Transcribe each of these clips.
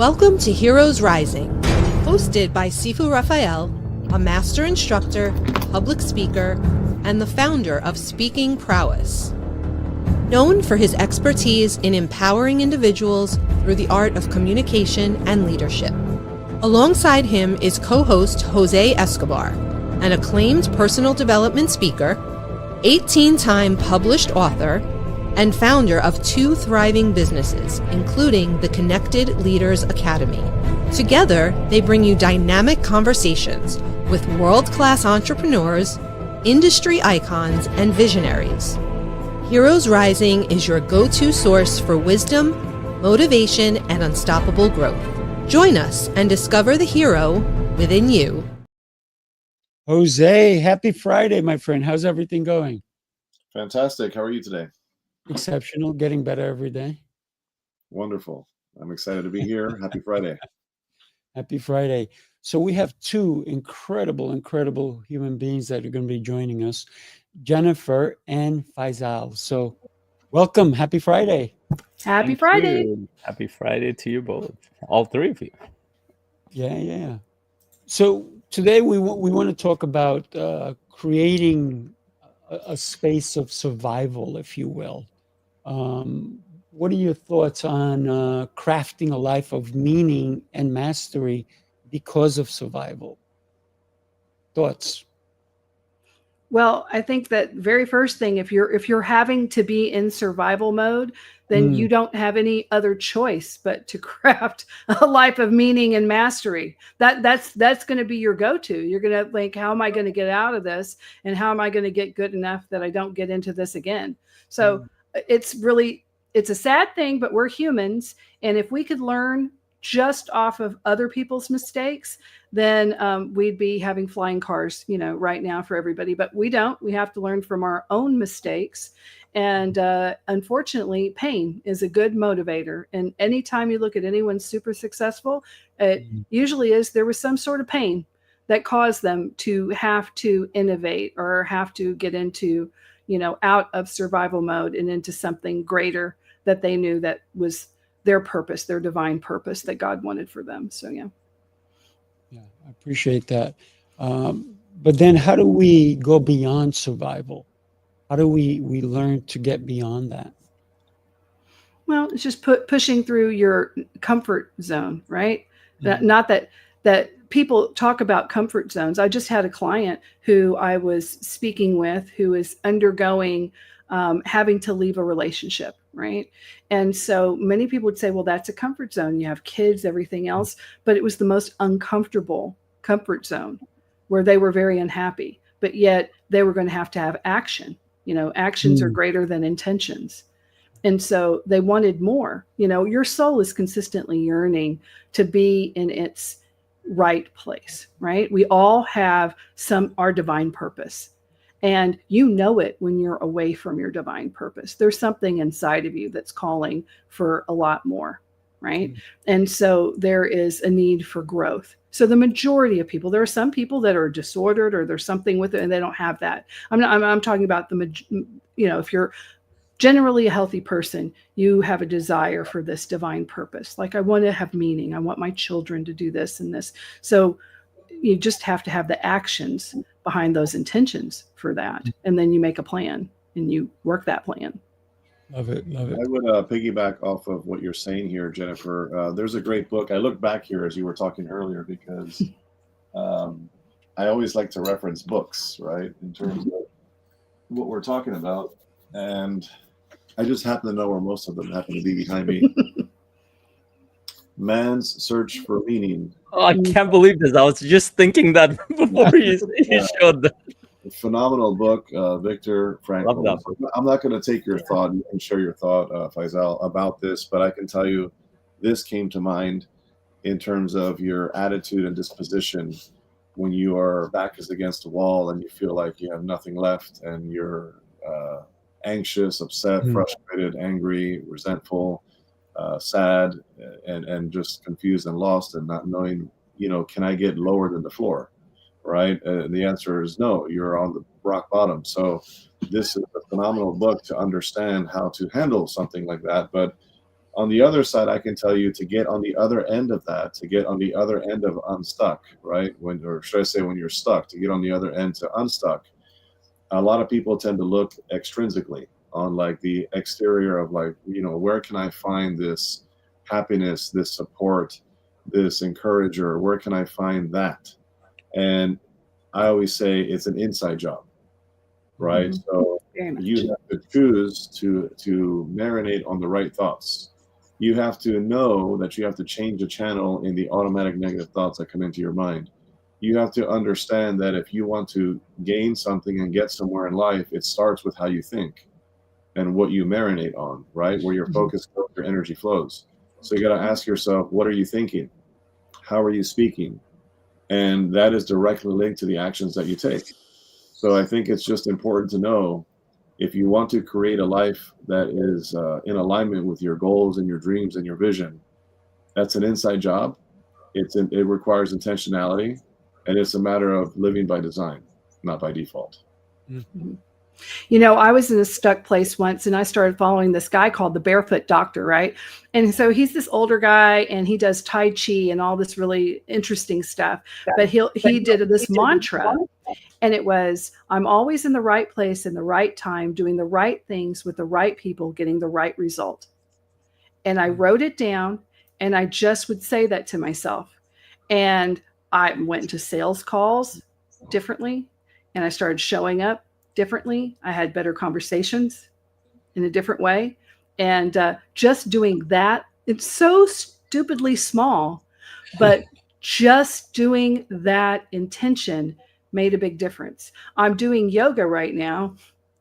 Welcome to Heroes Rising, hosted by Sifu Rafael, a master instructor, public speaker, and the founder of Speaking Prowess. Known for his expertise in empowering individuals through the art of communication and leadership. Alongside him is co-host Jose Escobar, an acclaimed personal development speaker, 18-time published author, and founder of 2 thriving businesses, including the Connected Leaders Academy. Together, they bring you dynamic conversations with world-class entrepreneurs, industry icons, and visionaries. Heroes Rising is your go-to source for wisdom, motivation, and unstoppable growth. Join us and discover the hero within you. Jose, happy Friday, my friend. How's everything going? Fantastic. How are you today? Exceptional, getting better every day. Wonderful. I'm excited to be here. Happy Friday. Happy Friday. So we have 2 incredible human beings that are going to be joining us, Jennifer and Faisal. So welcome. Happy Friday. Happy Friday. You. Happy Friday to you both, all 3 of you. Yeah. So today we want to talk about creating a space of survival, if you will. What are your thoughts on crafting a life of meaning and mastery because of survival? Thoughts? Well, I think that very first thing, if you're having to be in survival mode, then you don't have any other choice but to craft a life of meaning and mastery. That's going to be your go-to. You're going to think, how am I going to get out of this? And how am I going to get good enough that I don't get into this again? So it's a sad thing, but we're humans. And if we could learn just off of other people's mistakes, then we'd be having flying cars, right now for everybody. But we don't. We have to learn from our own mistakes. And unfortunately, pain is a good motivator. And anytime you look at anyone super successful, it usually is there was some sort of pain that caused them to have to innovate or have to get into, out of survival mode and into something greater that they knew that was their purpose, their divine purpose that God wanted for them. So, yeah. Yeah, I appreciate that. But then how do we go beyond survival? How do we learn to get beyond that? Well, it's just pushing through your comfort zone, right? Not that people talk about comfort zones. I just had a client who I was speaking with who is undergoing having to leave a relationship, right? And so many people would say, well, that's a comfort zone. You have kids, everything else. But it was the most uncomfortable comfort zone where they were very unhappy, but yet they were going to have action. Actions are greater than intentions. And so they wanted more. Your soul is consistently yearning to be in its right place, right? We all have our divine purpose. And it when you're away from your divine purpose. There's something inside of you that's calling for a lot more, right? And so there is a need for growth. So the majority of people, there are some people that are disordered or there's something with it and they don't have that. I'm talking about if you're generally a healthy person, you have a desire for this divine purpose. Like, I want to have meaning. I want my children to do this and this. So you just have to have the actions behind those intentions for that. And then you make a plan and you work that plan. Love it. I would piggyback off of what you're saying here, Jennifer. There's a great book. I looked back here as you were talking earlier because I always like to reference books, right, in terms of what we're talking about. And I just happen to know where most of them happen to be behind me. Man's Search for Meaning. Oh, I can't believe this. I was just thinking that before you showed that. Phenomenal book, Viktor Frankl. I'm not going to take your thought. You can share your thought, Faisal, about this, but I can tell you this came to mind in terms of your attitude and disposition when your back is against a wall and you feel like you have nothing left and you're anxious, upset, frustrated, angry, resentful, sad, and just confused and lost and not knowing, can I get lower than the floor? Right? The answer is no, you're on the rock bottom. So this is a phenomenal book to understand how to handle something like that. But On the other side, I can tell you to get on the other end of that, to get on the other end of unstuck, right? Or should I say when you're stuck, to get on the other end to unstuck. A lot of people tend to look extrinsically on like the exterior of like, where can I find this happiness, this support, this encourager? Where can I find that? And I always say it's an inside job, right? Mm-hmm. So you have to choose to marinate on the right thoughts. You have to know that you have to change the channel in the automatic negative thoughts that come into your mind. You have to understand that if you want to gain something and get somewhere in life, it starts with how you think and what you marinate on, right? Where your focus goes, your energy flows. So you got to ask yourself, what are you thinking? How are you speaking? And that is directly linked to the actions that you take. So I think it's just important to know, if you want to create a life that is in alignment with your goals and your dreams and your vision, that's an inside job. It requires intentionality, and it's a matter of living by design, not by default. Mm-hmm. I was in a stuck place once, and I started following this guy called the Barefoot Doctor, right? And so he's this older guy, and he does Tai Chi and all this really interesting stuff. But he did this mantra, and it was, I'm always in the right place in the right time, doing the right things with the right people, getting the right result. And I wrote it down, and I just would say that to myself. And I went into sales calls differently, and I started showing up differently. I had better conversations in a different way. And just doing that, it's so stupidly small, but just doing that intention made a big difference. I'm doing yoga right now.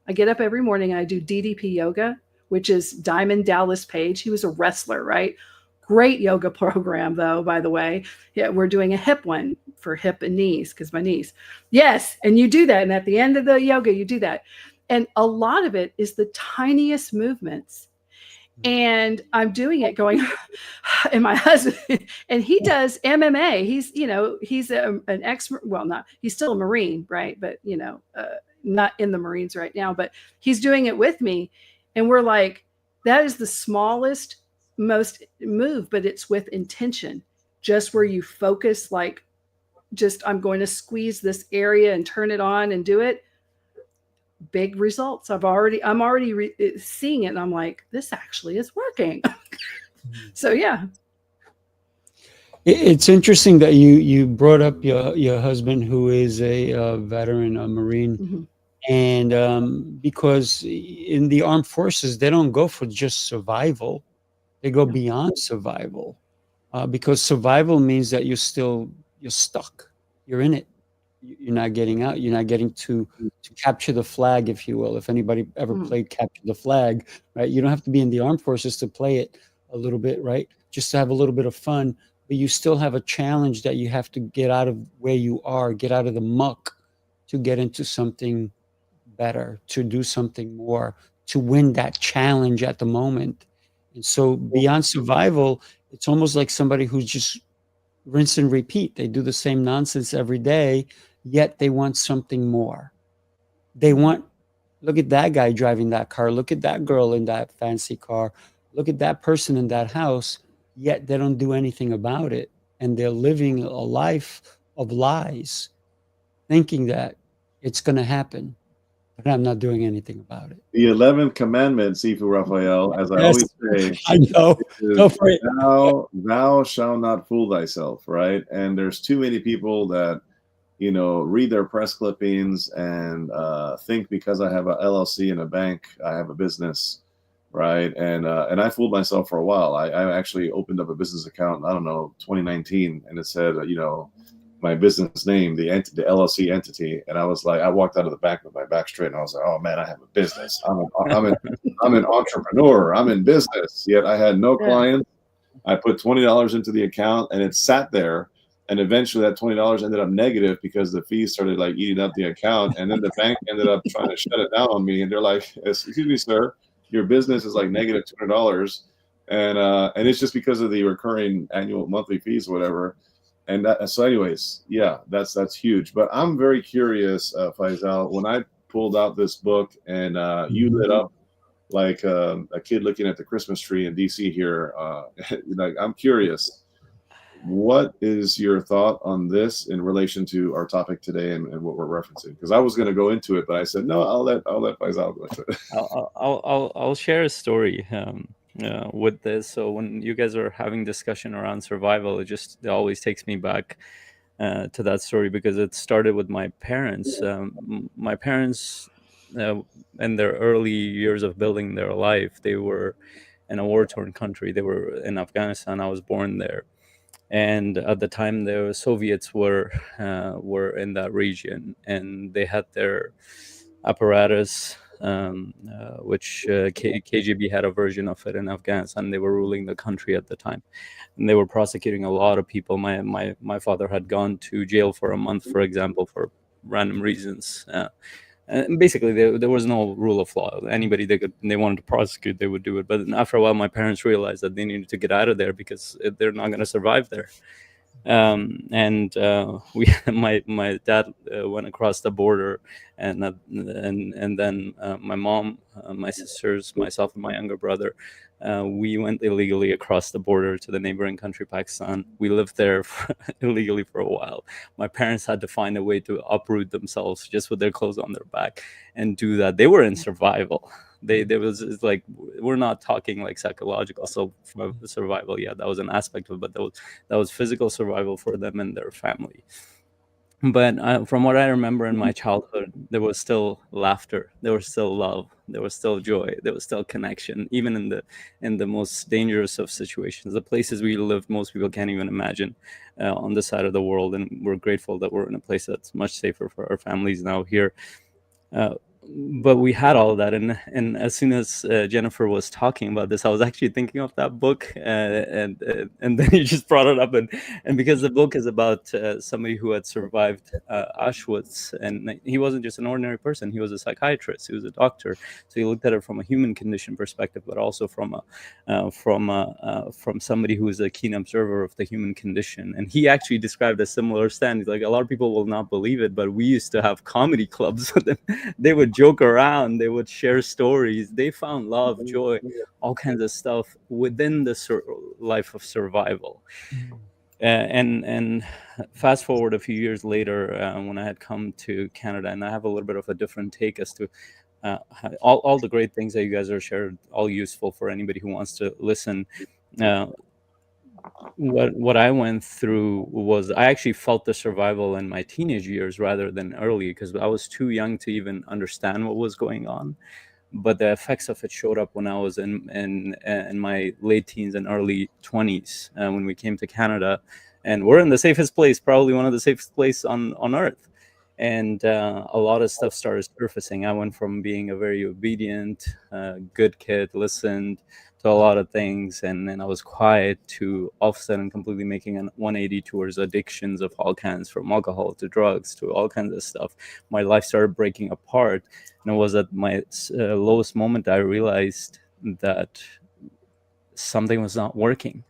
I get up every morning and I do DDP yoga, which is Diamond Dallas Page. He was a wrestler, right? Great yoga program, though, by the way. Yeah, we're doing a hip one for hip and knees, because my knees. Yes, and you do that. And at the end of the yoga, you do that. And a lot of it is the tiniest movements. And I'm doing it going, and my husband, and he does MMA. He's an expert. Well, he's still a Marine, right? But, not in the Marines right now, but he's doing it with me. And we're like, that is the smallest, most move, but it's with intention, just where you focus, like, just, I'm going to squeeze this area and turn it on and do it. Big results. I'm already seeing it, and I'm like, this actually is working. So yeah, it's interesting that you brought up your husband, who is a veteran, a Marine. Mm-hmm. And because in the armed forces, they don't go for just survival, they go beyond survival, because survival means that you're stuck, you're in it. You're not getting out. You're not getting to capture the flag, if you will. If anybody ever played Capture the Flag, right? You don't have to be in the armed forces to play it a little bit, right? Just to have a little bit of fun. But you still have a challenge that you have to get out of where you are, get out of the muck to get into something better, to do something more, to win that challenge at the moment. And so beyond survival, it's almost like somebody who's just rinse and repeat. They do the same nonsense every day, yet they want something more. They want, look at that guy driving that car. Look at that girl in that fancy car. Look at that person in that house, yet they don't do anything about it. And they're living a life of lies, thinking that it's going to happen. But I'm not doing anything about it. The 11th commandment, Sifu Rafael, as I always say, I know. Go for it. Thou shalt not fool thyself, right? And there's too many people that, read their press clippings and think because I have a LLC and a bank, I have a business, right? And I fooled myself for a while. I actually opened up a business account, 2019, and it said, my business name, the LLC entity, and I was like, I walked out of the bank with my back straight, and I was like, oh man, I have a business. I'm an entrepreneur. I'm in business. Yet I had no clients. I put $20 into the account, and it sat there. And eventually, that $20 ended up negative because the fees started like eating up the account, and then the bank ended up trying to shut it down on me. And they're like, "Excuse me, sir, your business is like negative $200," and it's just because of the recurring annual monthly fees, or whatever. And so anyways, yeah, that's huge. But I'm very curious, Faisal, when I pulled out this book and you lit up like a kid looking at the Christmas tree in DC here. Like, I'm curious, what is your thought on this in relation to our topic today and what we're referencing? Because I was going to go into it, but I said no. I'll let Faisal go into it. I'll share a story with this. So when you guys are having discussion around survival, it always takes me back to that story, because it started with my parents. My parents, in their early years of building their life, they were in a war-torn country. They were in Afghanistan. I was born there. And at the time, the Soviets were in that region, and they had their apparatus, which KGB had a version of it in Afghanistan. They were ruling the country at the time, and they were prosecuting a lot of people. My father had gone to jail for a month, for example, for random reasons. And basically, there was no rule of law. Anybody they wanted to prosecute, they would do it. But after a while, my parents realized that they needed to get out of there because they're not going to survive there. And my dad went across the border, and then my mom, my sisters, myself, and my younger brother, we went illegally across the border to the neighboring country, Pakistan. We lived there illegally for a while. My parents had to find a way to uproot themselves just with their clothes on their back and do that. They were in survival. It's like, we're not talking like psychological survival. Yeah, that was an aspect of it, but that was physical survival for them and their family. But from what I remember in my childhood, there was still laughter, there was still love, there was still joy, there was still connection, even in the most dangerous of situations. The places we lived, most people can't even imagine on this side of the world, and we're grateful that we're in a place that's much safer for our families now here. But we had all of that, and as soon as Jennifer was talking about this, I was actually thinking of that book, and then you just brought it up, and because the book is about somebody who had survived Auschwitz, and he wasn't just an ordinary person; he was a psychiatrist, he was a doctor, so he looked at it from a human condition perspective, but also from somebody who is a keen observer of the human condition. And he actually described a similar stand. He's like, a lot of people will not believe it, but we used to have comedy clubs with them. They would joke around, they would share stories, they found love, joy, all kinds of stuff within the life of survival. And fast forward a few years later, when I had come to Canada, and I have a little bit of a different take as to all the great things that you guys are shared, all useful for anybody who wants to listen. What I went through was, I actually felt the survival in my teenage years rather than early, because I was too young to even understand what was going on. But the effects of it showed up when I was in my late teens and early 20s, when we came to Canada, and we're in the safest place, probably one of the safest places on earth. And a lot of stuff started surfacing. I went from being a very obedient, good kid, listened to a lot of things, and then I was quiet, to all of a sudden completely making a 180 towards addictions of all kinds, from alcohol to drugs to all kinds of stuff. My life started breaking apart, and it was at my lowest moment I realized that something was not working.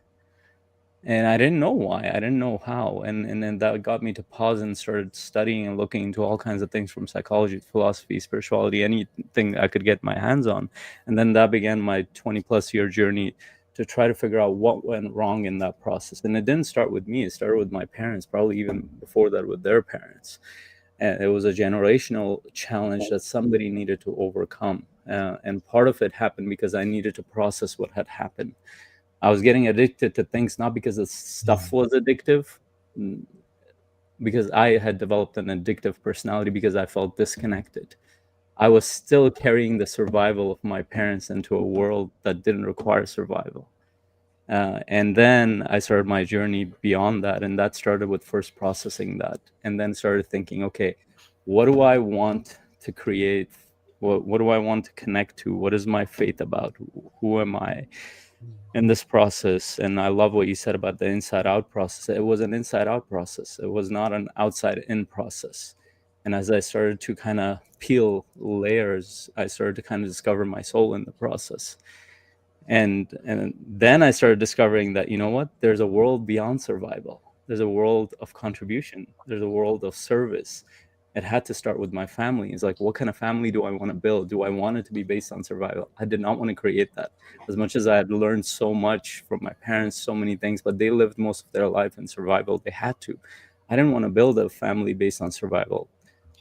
And I didn't know why, I didn't know how. And then that got me to pause and started studying and looking into all kinds of things, from psychology, philosophy, spirituality, anything I could get my hands on. And then that began my 20+ year journey to try to figure out what went wrong in that process. And it didn't start with me, it started with my parents, probably even before that with their parents. And it was a generational challenge that somebody needed to overcome. And part of it happened because I needed to process what had happened. I was getting addicted to things, not because the stuff was addictive, because I had developed an addictive personality, because I felt disconnected. I was still carrying the survival of my parents into a world that didn't require survival. And then I started my journey beyond that. And that started with first processing that, and then started thinking, okay, what do I want to create? What do I want to connect to? What is my faith about? Who am I in this process? And I love what you said about the inside out process. It was an inside out process. It was not an outside in process. And as I started to kind of peel layers, I started to kind of discover my soul in the process. And then I started discovering that, you know what, there's a world beyond survival. There's a world of contribution. There's a world of service. It had to start with my family. It's like, what kind of family do I want to build? Do I want it to be based on survival? I did not want to create that. As much as I had learned so much from my parents, so many things, but they lived most of their life in survival. They had to. I didn't want to build a family based on survival,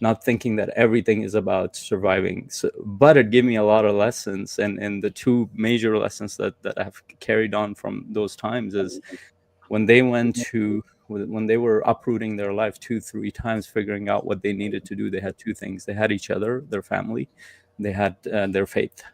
not thinking that everything is about surviving. So, but it gave me a lot of lessons. And the two major lessons that I've carried on from those times is when they were uprooting their life 2-3 times, figuring out what they needed to do, they had two things. They had each other, their family, they had their faith.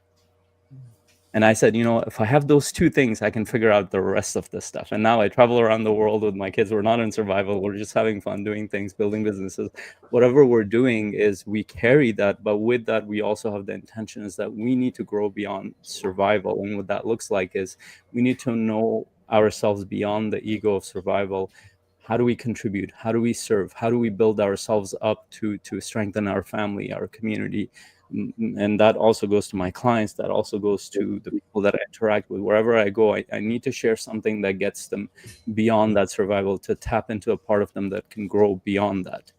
And I said, if I have those two things, I can figure out the rest of this stuff. And now I travel around the world with my kids. We're not in survival. We're just having fun, doing things, building businesses. Whatever we're doing is we carry that. But with that, we also have the intention is that we need to grow beyond survival. And what that looks like is we need to know ourselves beyond the ego of survival. How do we contribute? How do we serve? How do we build ourselves up to strengthen our family, our community? And that also goes to my clients. That also goes to the people that I interact with. Wherever I go, I need to share something that gets them beyond that survival, to tap into a part of them that can grow beyond that.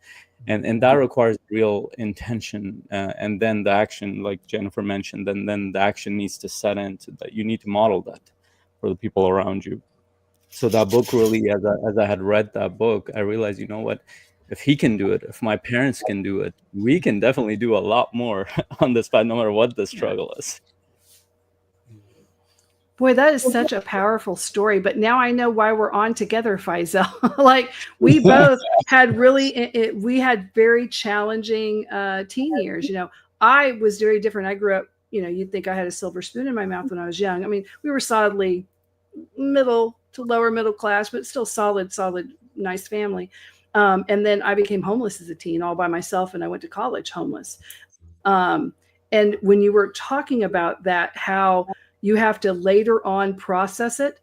And that requires real intention. And then the action, like Jennifer mentioned, then the action needs to set in, so that you need to model that for the people around you. So that book really, as I had read that book, I realized, what? If he can do it, if my parents can do it, we can definitely do a lot more on this path, no matter what the struggle is. Boy, that is such a powerful story. But now I know why we're on together, Faisal. Like, we both had we had very challenging teen years. I was very different. I grew up, you'd think I had a silver spoon in my mouth when I was young. I mean, we were solidly middle to lower middle class, but still solid, nice family. And then I became homeless as a teen, all by myself, and I went to college homeless. And when you were talking about that, how you have to later on process it,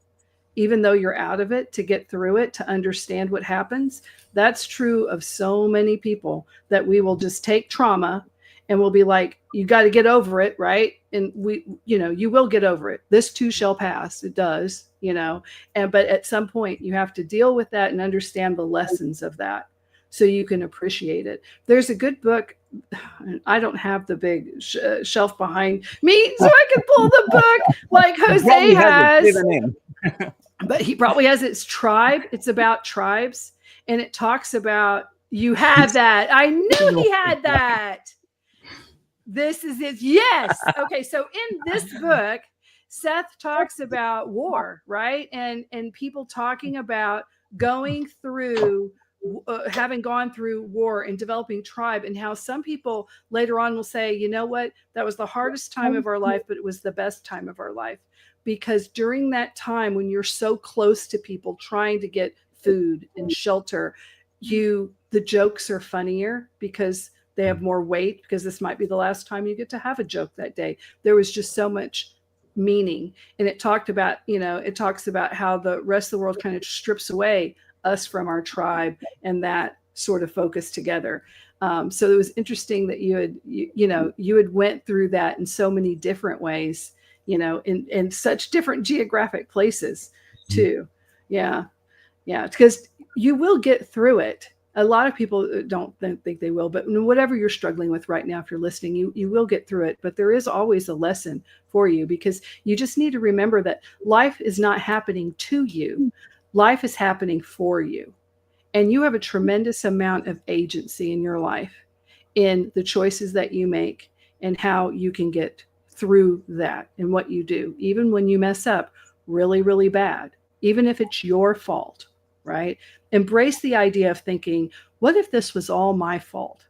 even though you're out of it, to get through it, to understand what happens, that's true of so many people, that we will just take trauma and we'll be like, you got to get over it, right? And you will get over it. This too shall pass. It does, but at some point you have to deal with that and understand the lessons of that, so you can appreciate it. There's a good book. I don't have the big shelf behind me, so I can pull the book like Jose has. But he probably has its Tribe. It's about tribes, and it talks about, you had that. I knew he had that. This is it. Yes. Okay. So in this book, Seth talks about war, right? And people talking about going through, having gone through war and developing tribe, and how some people later on will say, you know what, that was the hardest time of our life, but it was the best time of our life. Because during that time, when you're so close to people trying to get food and shelter, the jokes are funnier because they have more weight, because this might be the last time you get to have a joke that day. There was just so much meaning. And it talks about how the rest of the world kind of strips away us from our tribe, and that sort of focus together. So it was interesting that you had went through that in so many different ways, in such different geographic places too. Yeah. Because you will get through it. A lot of people don't think they will, but whatever you're struggling with right now, if you're listening, you will get through it. But there is always a lesson for you, because you just need to remember that life is not happening to you. Life is happening for you. And you have a tremendous amount of agency in your life, in the choices that you make and how you can get through that and what you do, even when you mess up really, really bad, even if it's your fault. Right? Embrace the idea of thinking, what if this was all my fault?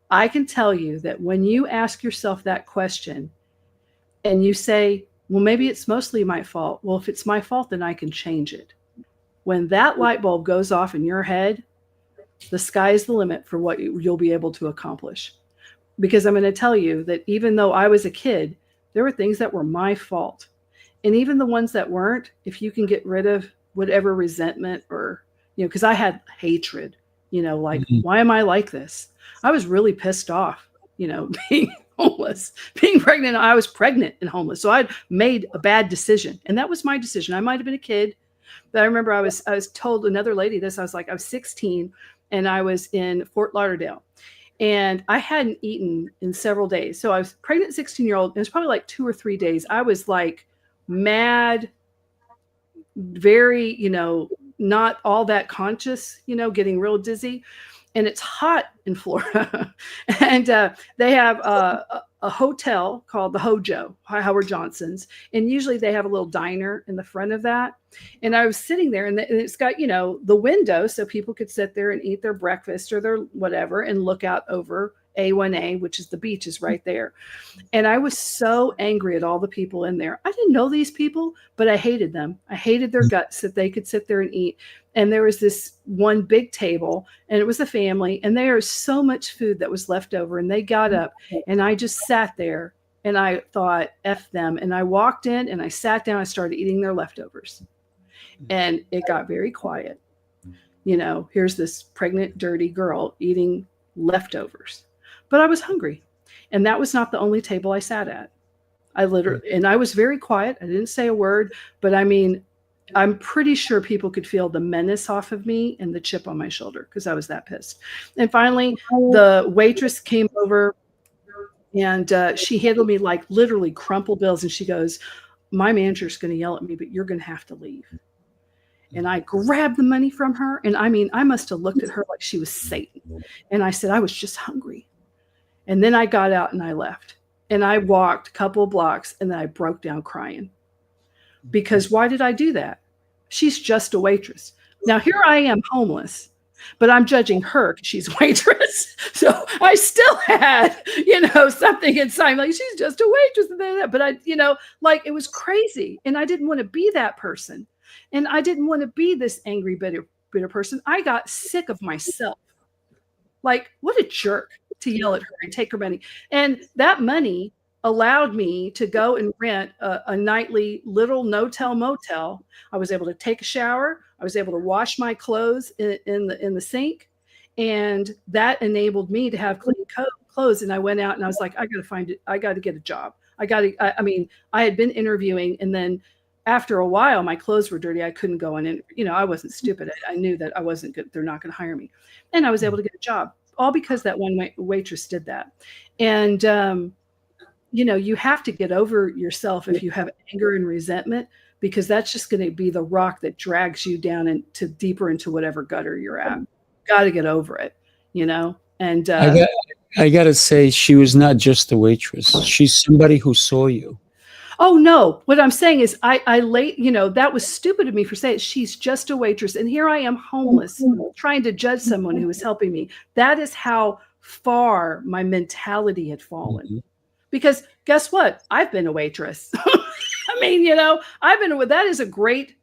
I can tell you that when you ask yourself that question and you say, well, maybe it's mostly my fault. Well, if it's my fault, then I can change it. When that light bulb goes off in your head, the sky is the limit for what you'll be able to accomplish. Because I'm going to tell you that even though I was a kid, there were things that were my fault. And even the ones that weren't, if you can get rid of whatever resentment, or, because I had hatred, why am I like this? I was really pissed off, being homeless, being pregnant. I was pregnant and homeless. So I'd made a bad decision, and that was my decision. I might've been a kid, but I remember I was told, another lady this, I was 16, and I was in Fort Lauderdale. And I hadn't eaten in several days. So I was pregnant 16-year-old. And it was probably like 2 or 3 days. I was like mad, very, not all that conscious, getting real dizzy. And it's hot in Florida. And they have a hotel called the Hojo, Howard Johnson's. And usually they have a little diner in the front of that. And I was sitting there, and it's got, the window so people could sit there and eat their breakfast or their whatever and look out over A1A, which is the beach, is right there. And I was so angry at all the people in there. I didn't know these people, but I hated them. I hated their guts that they could sit there and eat. And there was this one big table, and it was a family, and there was so much food that was left over. And they got up, and I just sat there, and I thought, F them. And I walked in, and I sat down. I started eating their leftovers. And it got very quiet. Here's this pregnant, dirty girl eating leftovers. But I was hungry. And that was not the only table I sat at. And I was very quiet. I didn't say a word. But I mean, I'm pretty sure people could feel the menace off of me and the chip on my shoulder because I was that pissed. And finally, the waitress came over, and she handled me like literally crumpled bills. And she goes, my manager's going to yell at me, but you're going to have to leave. And I grabbed the money from her. And I mean, I must have looked at her like she was Satan. And I said, I was just hungry. And then I got out and I left. And I walked a couple of blocks, and then I broke down crying. Because why did I do that? She's just a waitress. Now, here I am homeless, but I'm judging her because she's a waitress. So I still had, something inside, like, she's just a waitress. But it was crazy. And I didn't want to be that person. And I didn't want to be this angry, bitter person. I got sick of myself. Like, what a jerk to yell at her and take her money. And that money allowed me to go and rent a nightly little no-tell motel. I was able to take a shower. I was able to wash my clothes in the sink. And that enabled me to have clean clothes. And I went out and I was like, I got to get a job. I had been interviewing, and then after a while, my clothes were dirty. I couldn't go in, and I wasn't stupid. I knew that I wasn't good. They're not going to hire me. And I was able to get a job, all because that one waitress did that. And, you have to get over yourself if you have anger and resentment, because that's just going to be the rock that drags you down into deeper into whatever gutter you're at. Got to get over it, And I got to say, she was not just a waitress. She's somebody who saw you. Oh, no. What I'm saying is that was stupid of me for saying she's just a waitress. And here I am homeless, trying to judge someone who was helping me. That is how far my mentality had fallen. Mm-hmm. Because guess what? I've been a waitress. That is a great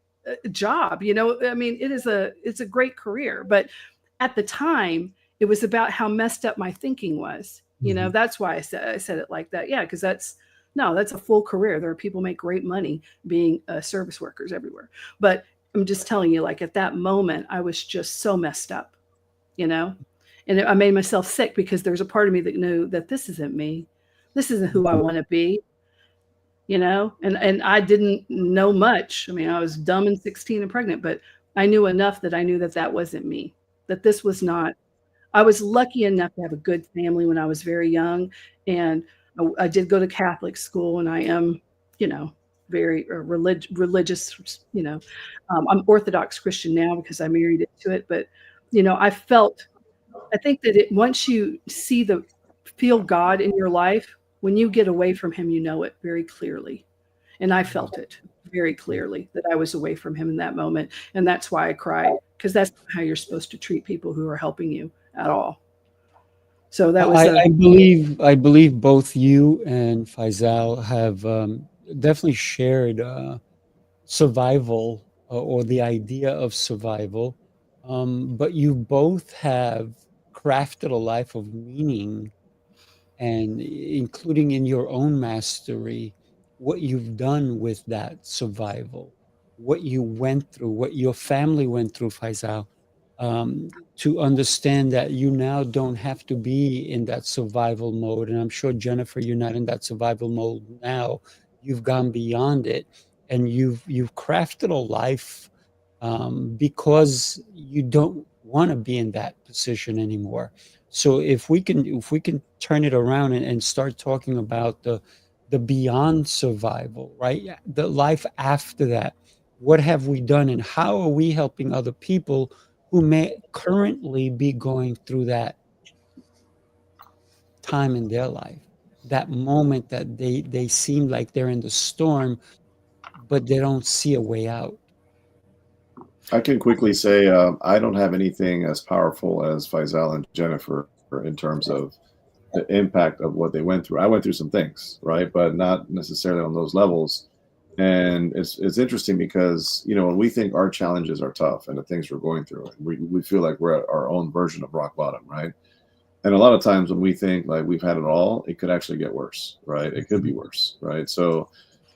job. It's a great career. But at the time, it was about how messed up my thinking was. Mm-hmm. That's why I said it like that. Yeah, because that's a full career. There are people who make great money being service workers everywhere. But I'm just telling you, like, at that moment, I was just so messed up, and I made myself sick because there's a part of me that knew that this isn't me. This isn't who I want to be, and I didn't know much. I was dumb and 16 and pregnant, but I knew enough that I knew that that wasn't me, that this was not. I was lucky enough to have a good family when I was very young, and I did go to Catholic school, and I am, very religious, I'm Orthodox Christian now because I married into it. But, I think that once you feel God in your life, when you get away from him, you know it very clearly. And I felt it very clearly that I was away from him in that moment. And that's why I cried, because that's how you're supposed to treat people who are helping you at all. So that was. I believe both you and Faisal have definitely shared survival or the idea of survival, but you both have crafted a life of meaning, and including in your own mastery, what you've done with that survival, what you went through, what your family went through, Faisal. To understand that you now don't have to be in that survival mode. And I'm sure, Jennifer, you're not in that survival mode now. You've gone beyond it, and you've crafted a life because you don't want to be in that position anymore. So if we can turn it around and start talking about the beyond survival, right? The life after that. What have we done and how are we helping other people who may currently be going through that time in their life, that moment that they seem like they're in the storm, but they don't see a way out? I can quickly say I don't have anything as powerful as Faisal and Jennifer in terms of the impact of what they went through. I went through some things, right, but not necessarily on those levels. And it's interesting because, you know, when we think our challenges are tough and the things we're going through, we feel like we're at our own version of rock bottom, right? And a lot of times when we think like we've had it all, it could actually get worse, right? It could be worse, right? So,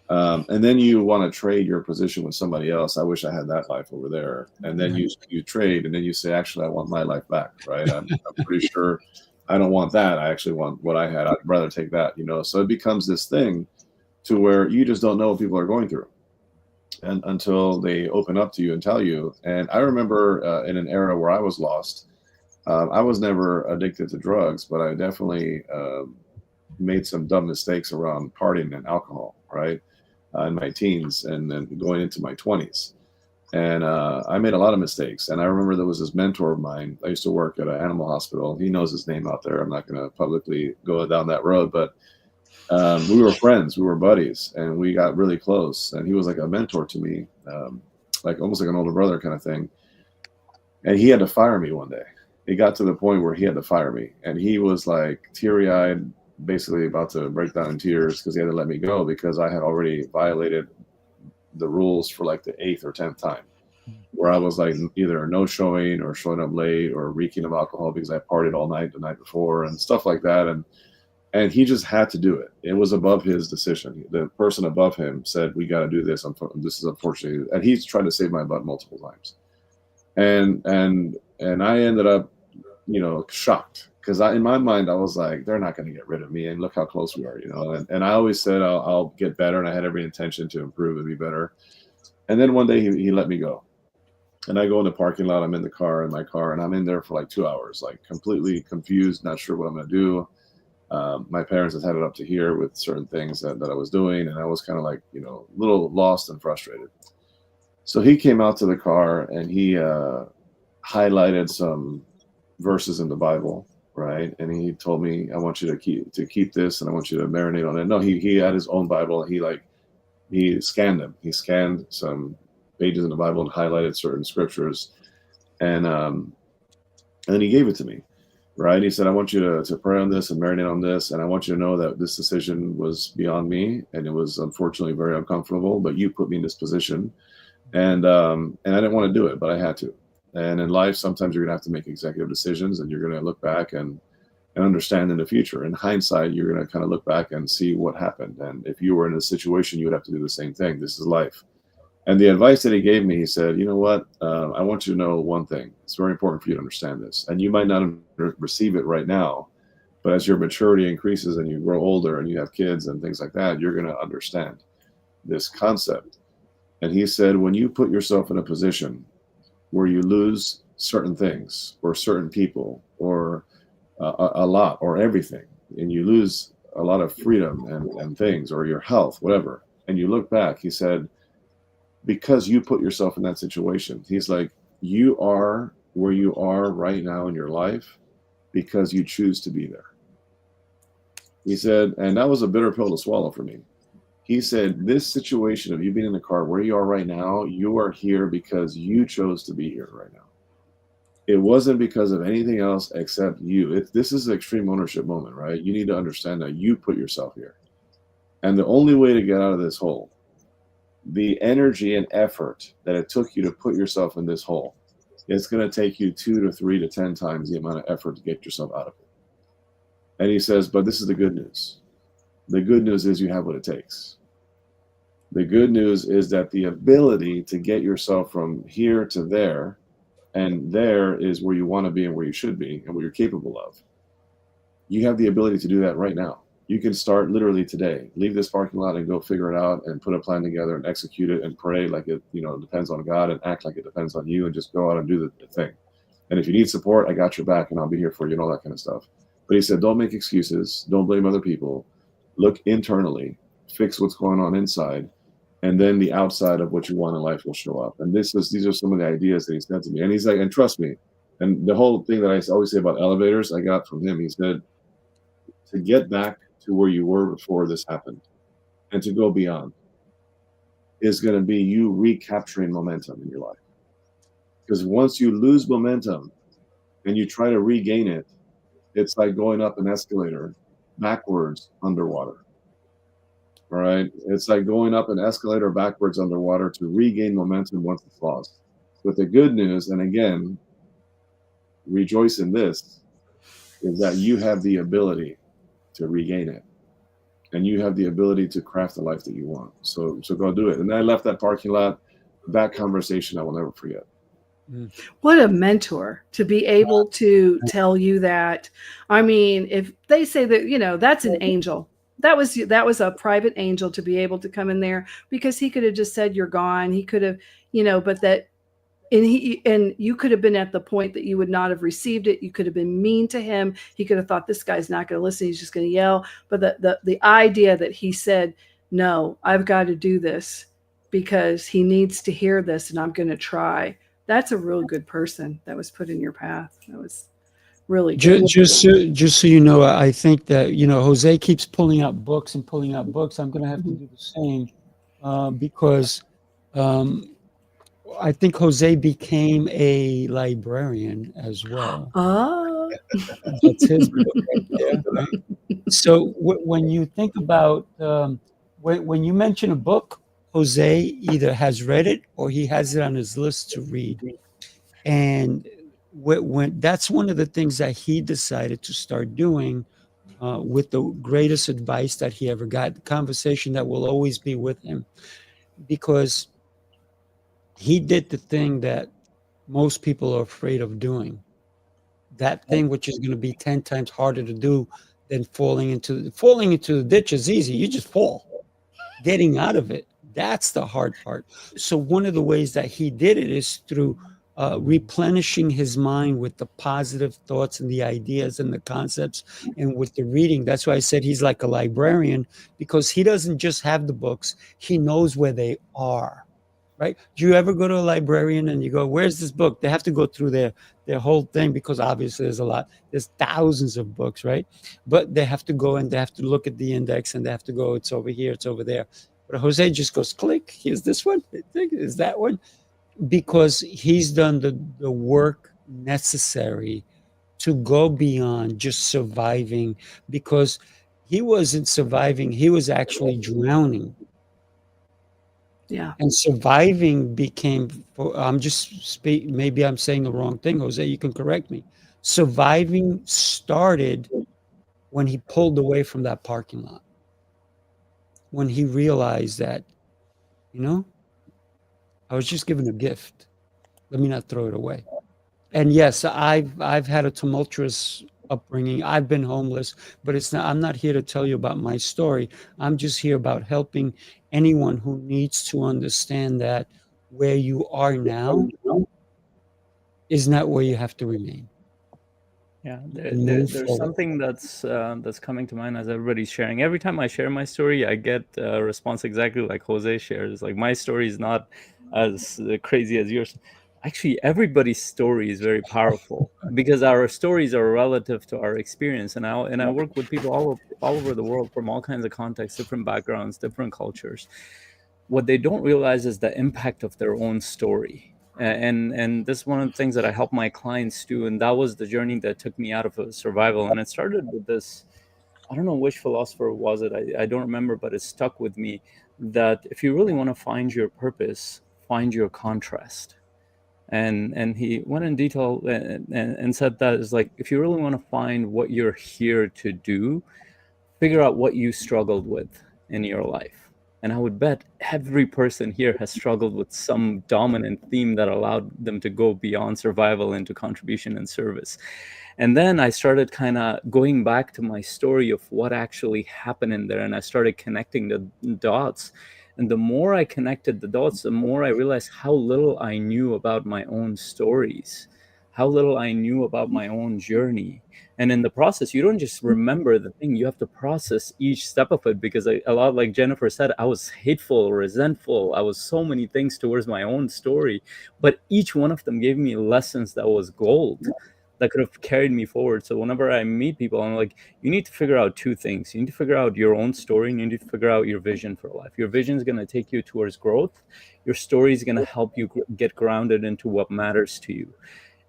and then you want to trade your position with somebody else. I wish I had that life over there. And then you trade, and then you say, actually, I want my life back, right? I'm pretty sure I don't want that. I actually want what I had. I'd rather take that, you know? So it becomes this thing to where you just don't know what people are going through, and until they open up to you and tell you. And I remember in an era where I was lost, I was never addicted to drugs, but I definitely made some dumb mistakes around partying and alcohol, right? In my teens and then going into my 20s. And I made a lot of mistakes. And I remember there was this mentor of mine. I used to work at an animal hospital. He knows his name out there. I'm not going to publicly go down that road, but we were friends, we were buddies, and we got really close. And he was like a mentor to me, like almost like an older brother kind of thing. And he had to fire me one day. It got to the point where he had to fire me. And he was like teary-eyed, basically about to break down in tears because he had to let me go because I had already violated the rules for like the 8th or 10th time, where I was like either no showing or showing up late or reeking of alcohol because I partied all night the night before and stuff like that. And he just had to do it. It was above his decision. The person above him said, we got to do this. This is unfortunately, and he's tried to save my butt multiple times. And I ended up, you know, shocked because in my mind, I was like, they're not going to get rid of me. And look how close we are, you know? And I always said, I'll get better. And I had every intention to improve and be better. And then one day he let me go. And I go in the parking lot, I'm in my car, and I'm in there for like 2 hours, like completely confused, not sure what I'm going to do. My parents had had it up to here with certain things that I was doing. And I was kind of like, you know, a little lost and frustrated. So he came out to the car and he highlighted some verses in the Bible, right? And he told me, I want you to keep this and I want you to marinate on it. No, he had his own Bible. He scanned them. He scanned some pages in the Bible and highlighted certain scriptures. And then he gave it to me. Right. He said, I want you to pray on this and marinate on this. And I want you to know that this decision was beyond me. And it was unfortunately very uncomfortable, but you put me in this position. And I didn't want to do it, but I had to. And in life, sometimes you're going to have to make executive decisions and you're going to look back and understand in the future. In hindsight, you're going to kind of look back and see what happened. And if you were in a situation, you would have to do the same thing. This is life. And the advice that he gave me, he said, you know what, I want you to know one thing. It's very important for you to understand this. And you might not receive it right now, but as your maturity increases and you grow older and you have kids and things like that, you're going to understand this concept. And he said, when you put yourself in a position where you lose certain things or certain people or a lot or everything, and you lose a lot of freedom and things or your health, whatever, and you look back, he said, because you put yourself in that situation. He's like, you are where you are right now in your life because you choose to be there. He said, and that was a bitter pill to swallow for me. He said, this situation of you being in the car where you are right now, you are here because you chose to be here right now. It wasn't because of anything else except you. This is an extreme ownership moment, right? You need to understand that you put yourself here. And the only way to get out of this hole, the energy and effort that it took you to put yourself in this hole, it's going to take you 2 to 3 to 10 times the amount of effort to get yourself out of it. And he says, but this is the good news. The good news is you have what it takes. The good news is that the ability to get yourself from here to there, and there is where you want to be and where you should be and what you're capable of. You have the ability to do that right now. You can start literally today. Leave this parking lot and go figure it out and put a plan together and execute it and pray like it, depends on God and act like it depends on you and just go out and do the thing. And if you need support, I got your back and I'll be here for you and all that kind of stuff. But he said, don't make excuses. Don't blame other people. Look internally, fix what's going on inside, and then the outside of what you want in life will show up. And these are some of the ideas that he said to me. And he's like, and trust me. And the whole thing that I always say about elevators, I got from him. He said, to get back to where you were before this happened and to go beyond is going to be you recapturing momentum in your life. Because once you lose momentum and you try to regain it, it's like going up an escalator backwards underwater. All right. It's like going up an escalator backwards underwater to regain momentum once it's lost. But the good news, and again, rejoice in this, is that you have the ability to regain it. And you have the ability to craft the life that you want. So go do it. And I left that parking lot, that conversation I will never forget. What a mentor to be able to tell you that. I mean, if they say that, that's an angel. That was a private angel to be able to come in there, because he could have just said you're gone. He could have, but that, and you could have been at the point that you would not have received it. You could have been mean to him. He could have thought, this guy's not going to listen. He's just going to yell. But the idea that he said, no, I've got to do this because he needs to hear this, and I'm going to try. That's a real good person that was put in your path. That was really good. Just so you know, I think that, Jose keeps pulling out books and pulling out books. I'm going to have to do the same because I think Jose became a librarian as well. Oh. That's his book right there, right? So when you think about, when you mention a book, Jose either has read it or he has it on his list to read. And when that's one of the things that he decided to start doing with the greatest advice that he ever got, the conversation that will always be with him, because he did the thing that most people are afraid of doing. That thing which is going to be 10 times harder to do than falling into the ditch is easy. You just fall. Getting out of it, that's the hard part. So one of the ways that he did it is through replenishing his mind with the positive thoughts and the ideas and the concepts, and with the reading. That's why I said he's like a librarian, because he doesn't just have the books, he knows where they are, right? Do you ever go to a librarian and you go, where's this book? They have to go through their whole thing, because obviously there's thousands of books, right? But they have to go and they have to look at the index and they have to go, it's over here, it's over there. But Jose just goes, click, here's this one, is that one, because he's done the work necessary to go beyond just surviving, because he wasn't surviving, he was actually drowning. Yeah. And surviving became, maybe I'm saying the wrong thing, Jose, you can correct me. Surviving started when he pulled away from that parking lot. When he realized that, I was just given a gift. Let me not throw it away. And yes, I've had a tumultuous upbringing. I've been homeless, but I'm not here to tell you about my story. I'm just here about helping anyone who needs to understand that where you are now is not where you have to remain. Yeah, there's something that's coming to mind as everybody's sharing. Every time I share my story, I get a response exactly like Jose shares. Like, my story is not as crazy as yours. Actually, everybody's story is very powerful because our stories are relative to our experience. And I work with people all over the world from all kinds of contexts, different backgrounds, different cultures. What they don't realize is the impact of their own story. And this is one of the things that I help my clients do. And that was the journey that took me out of survival. And it started with this, I don't know which philosopher was it, I don't remember, but it stuck with me, that if you really want to find your purpose, find your contrast. And he went in detail and said that is like, if you really want to find what you're here to do, figure out what you struggled with in your life. And I would bet every person here has struggled with some dominant theme that allowed them to go beyond survival into contribution and service. And then I started kind of going back to my story of what actually happened in there. And I started connecting the dots. And the more I connected the dots, the more I realized how little I knew about my own stories, how little I knew about my own journey. And in the process, you don't just remember the thing, you have to process each step of it, because a lot, like Jennifer said, I was hateful, resentful. I was so many things towards my own story, but each one of them gave me lessons that was gold, that could have carried me forward. So whenever I meet people, I'm like, you need to figure out two things. You need to figure out your own story, and you need to figure out your vision for life. Your vision is going to take you towards growth. Your story is going to help you get grounded into what matters to you.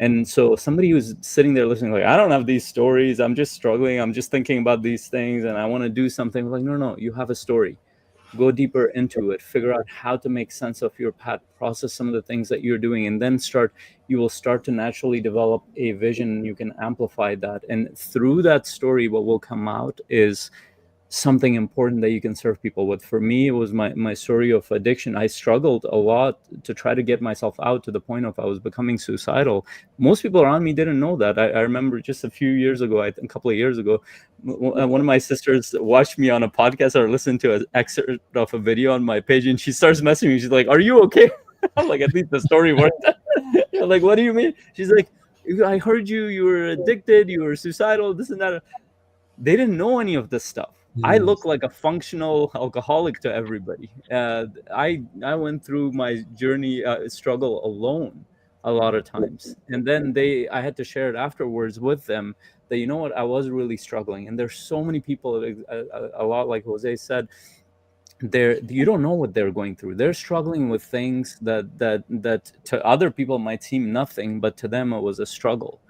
And so somebody who's sitting there listening, like, I don't have these stories, I'm just struggling, I'm just thinking about these things, and I want to do something. Like, no, you have a story. Go deeper into it, figure out how to make sense of your path, process some of the things that you're doing, and then you will start to naturally develop a vision, and you can amplify that. And through that story, what will come out is something important that you can serve people with. For me, it was my story of addiction. I struggled a lot to try to get myself out, to the point of I was becoming suicidal. Most people around me didn't know that. I remember just a few years ago, a couple of years ago, one of my sisters watched me on a podcast or listened to an excerpt of a video on my page, and she starts messaging me. She's like, "Are you okay?" I'm like, "At least the story worked." I'm like, "What do you mean?" She's like, "I heard you were addicted, you were suicidal, this and that." They didn't know any of this stuff. I look like a functional alcoholic to everybody. I went through my journey struggle alone a lot of times, and then I had to share it afterwards with them that, you know what, I was really struggling. And there's so many people, a lot like Jose said, you don't know what they're going through. They're struggling with things that to other people might seem nothing, but to them it was a struggle.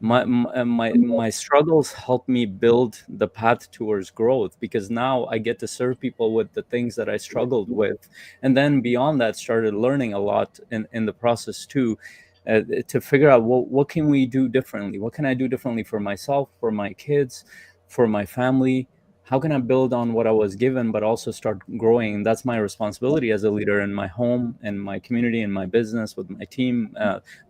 My struggles helped me build the path towards growth, because now I get to serve people with the things that I struggled with, and then beyond that started learning a lot in the process too, to figure out what can we do differently, what can I do differently for myself, for my kids, for my family. How can I build on what I was given, but also start growing? That's my responsibility as a leader in my home, in my community, in my business, with my team,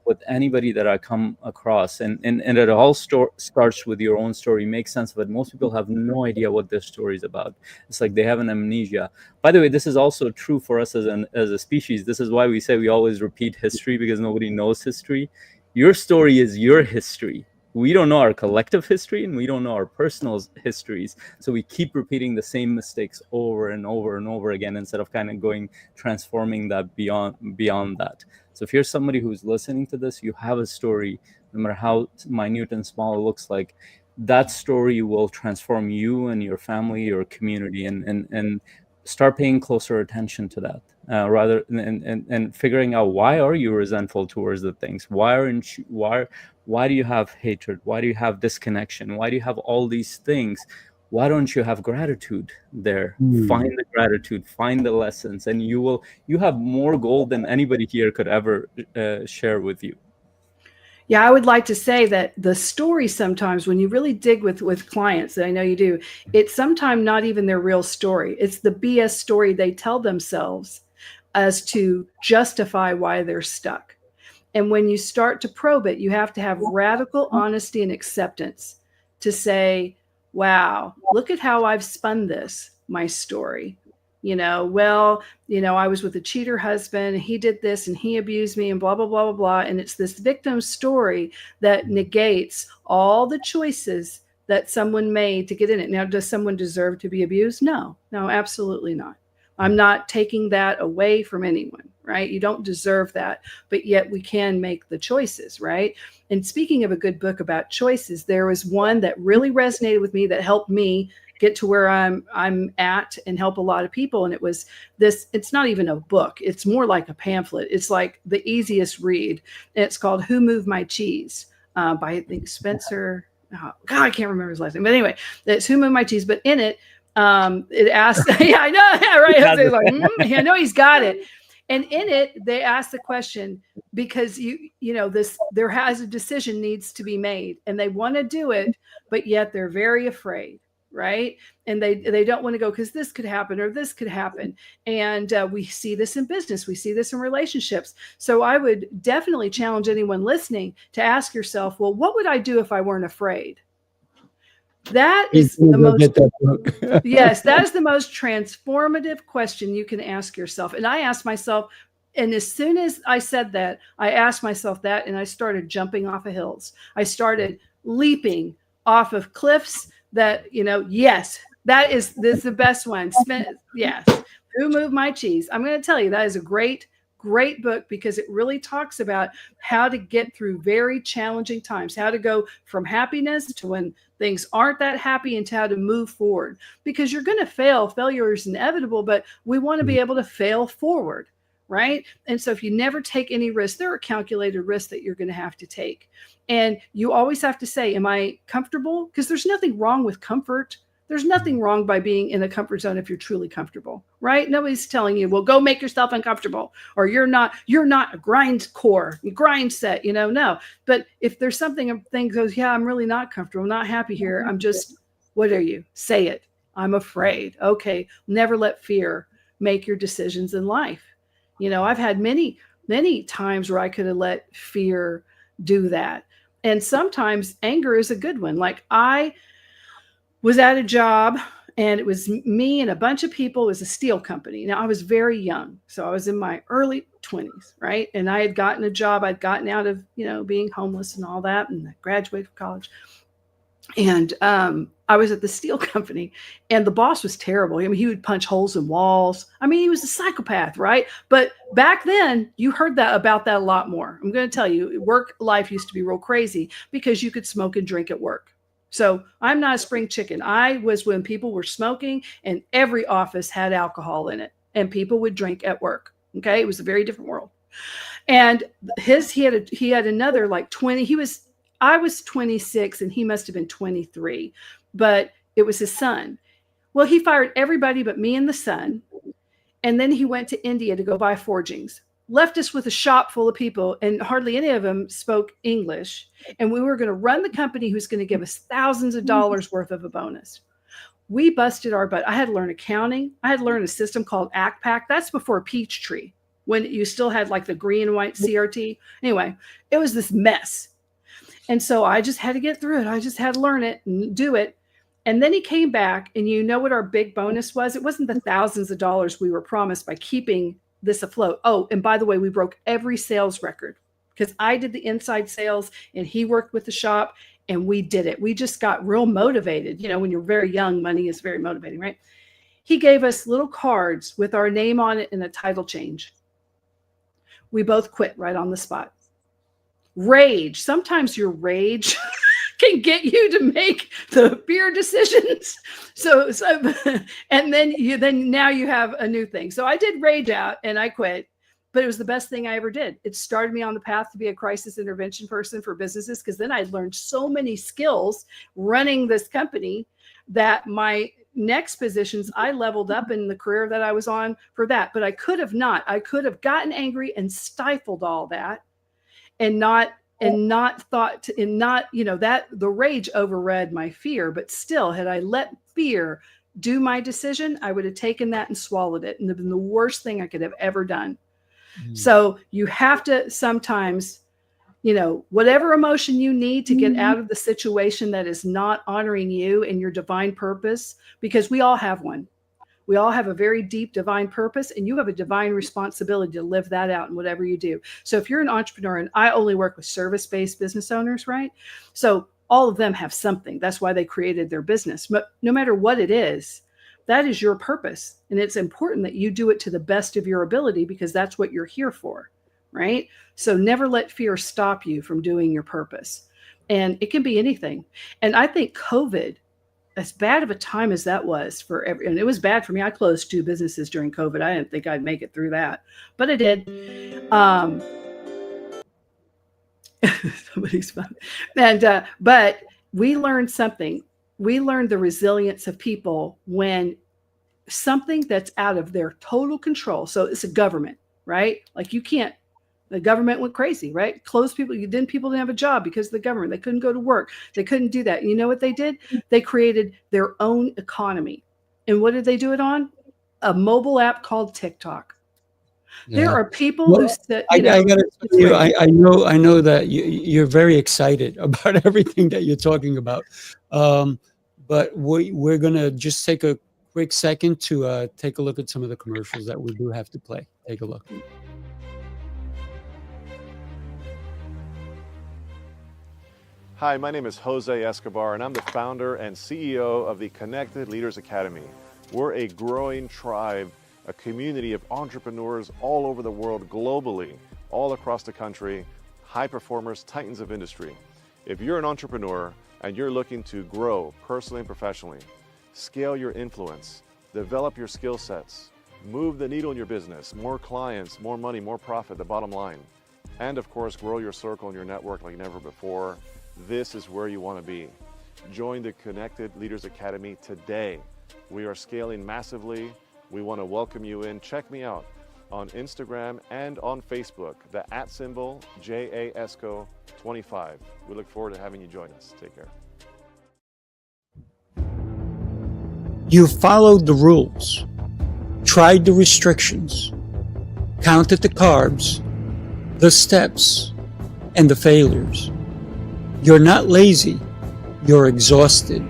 with anybody that I come across. And it all starts with your own story. Make sense of it. Most people have no idea what their story is about. It's like they have an amnesia. By the way, this is also true for us as a species. This is why we say we always repeat history, because nobody knows history. Your story is your history. We don't know our collective history, and we don't know our personal histories. So we keep repeating the same mistakes over and over and over again, instead of kind of transforming that beyond that. So if you're somebody who's listening to this, you have a story, no matter how minute and small it looks like, that story will transform you and your family, your community, and start paying closer attention to that. Rather and figuring out, why are you resentful towards the things? Why do you have hatred? Why do you have disconnection? Why do you have all these things? Why don't you have gratitude there? Find the gratitude, find the lessons, and you have more gold than anybody here could ever share with you. Yeah, I would like to say that the story, sometimes when you really dig with clients, that I know you do, it's sometimes not even their real story. It's the BS story they tell themselves as to justify why they're stuck. And when you start to probe it, you have to have radical honesty and acceptance to say, wow, look at how I've spun this, my story. I was with a cheater husband, and he did this, and he abused me, and blah, blah, blah, blah, blah. And it's this victim story that negates all the choices that someone made to get in it. Now, does someone deserve to be abused? No, absolutely not. I'm not taking that away from anyone, right? You don't deserve that, but yet we can make the choices, right? And speaking of a good book about choices, there was one that really resonated with me, that helped me get to where I'm at and help a lot of people. And it was this, it's not even a book. It's more like a pamphlet. It's like the easiest read. And it's called Who Moved My Cheese by, I think, Spencer. Oh, God, I can't remember his last name. But anyway, it's Who Moved My Cheese. But in it, it asks, yeah, I know, yeah, right. Jose's like, I know he's got it. And in it, they ask the question, because there has a decision needs to be made, and they want to do it, but yet they're very afraid, right? And they don't want to go, because this could happen or this could happen. And we see this in business, we see this in relationships. So I would definitely challenge anyone listening to ask yourself, well, what would I do if I weren't afraid? That is the most, yes, that is the most transformative question you can ask yourself. And I ask myself And as soon as I said that, I asked myself that, and I started jumping off of hills. I started leaping off of cliffs that, yes, this is the best one. Yes. Who Moved My Cheese? I'm going to tell you, that is a great book, because it really talks about how to get through very challenging times, how to go from happiness to when things aren't that happy, and how to move forward, because you're going to fail. Failure is inevitable, but we want to be able to fail forward. Right. And so if you never take any risks, there are calculated risks that you're going to have to take. And you always have to say, am I comfortable? Because there's nothing wrong with comfort. There's nothing wrong by being in a comfort zone if you're truly comfortable, right? Nobody's telling you, well, go make yourself uncomfortable, or you're not a grind set, no. But if there's something goes, yeah, I'm really not comfortable, I'm not happy here. I'm just, what are you? Say it. I'm afraid. Okay. Never let fear make your decisions in life. I've had many, many times where I could have let fear do that. And sometimes anger is a good one. Like, I was at a job, and it was me and a bunch of people. It was a steel company. Now, I was very young, so I was in my early 20s, right? And I had gotten a job. I'd gotten out of, being homeless and all that, and I graduated from college. And I was at the steel company, and the boss was terrible. I mean, he would punch holes in walls. I mean, he was a psychopath, right? But back then, you heard about that a lot more. I'm going to tell you, work life used to be real crazy because you could smoke and drink at work. So I'm not a spring chicken. I was when people were smoking, and every office had alcohol in it, and people would drink at work. Okay. It was a very different world. And he had another like 20. I was 26 and he must've been 23, but it was his son. Well, he fired everybody but me and the son. And then he went to India to go buy forgings, left us with a shop full of people, and hardly any of them spoke English. And we were going to run the company who's going to give us thousands of dollars worth of a bonus. We busted our butt. I had to learn accounting. I had to learn a system called ACPAC. That's before Peachtree, when you still had like the green and white CRT. Anyway, it was this mess. And so I just had to get through it. I just had to learn it and do it. And then he came back, and you know what our big bonus was? It wasn't the thousands of dollars we were promised by keeping this afloat. Oh, and by the way, we broke every sales record, because I did the inside sales and he worked with the shop, and we did it. We just got real motivated. When you're very young, money is very motivating, right? He gave us little cards with our name on it and a title change. We both quit right on the spot. Rage. Sometimes your rage can get you to make the fear decisions. So and then now you have a new thing. So I did rage out and I quit, but it was the best thing I ever did. It started me on the path to be a crisis intervention person for businesses, because then I learned so many skills running this company that my next positions, I leveled up in the career that I was on for that. But I could have gotten angry and stifled all that, and not thought that the rage overrode my fear. But still, had I let fear do my decision, I would have taken that and swallowed it, and it would have been the worst thing I could have ever done. So you have to sometimes, whatever emotion you need to get out of the situation that is not honoring you and your divine purpose, because we all have one. We all have a very deep divine purpose, and you have a divine responsibility to live that out in whatever you do. So if you're an entrepreneur, and I only work with service-based business owners, right? So all of them have something. That's why they created their business. But no matter what it is, that is your purpose. And it's important that you do it to the best of your ability, because that's what you're here for, right? So never let fear stop you from doing your purpose. And it can be anything. And I think COVID, as bad of a time as that was and it was bad for me. I closed 2 businesses during COVID. I didn't think I'd make it through that, but I did. Somebody's fun. And, but we learned something. We learned the resilience of people when something that's out of their total control. So it's a government, right? Like the government went crazy, right? Closed people. People didn't have a job because of the government. They couldn't go to work. They couldn't do that. You know what they did? They created their own economy. And what did they do it on? A mobile app called TikTok. Yeah. There are people who said, I gotta tell you, I know that you're very excited about everything that you're talking about. But we're gonna just take a quick second to take a look at some of the commercials that we do have to play. Take a look. Hi, my name is Jose Escobar, and I'm the founder and CEO of the Connected Leaders Academy. We're a growing tribe, a community of entrepreneurs all over the world, globally, all across the country, high performers, titans of industry. If you're an entrepreneur and you're looking to grow personally and professionally, scale your influence, develop your skill sets, move the needle in your business, more clients, more money, more profit, the bottom line, and of course, grow your circle and your network like never before, this is where you want to be. Join the Connected Leaders Academy today. We are scaling massively. We want to welcome you in. Check me out on Instagram and on Facebook, the @ JAESCO25. We look forward to having you join us. Take care. You followed the rules, tried the restrictions, counted the carbs, the steps, and the failures. You're not lazy, you're exhausted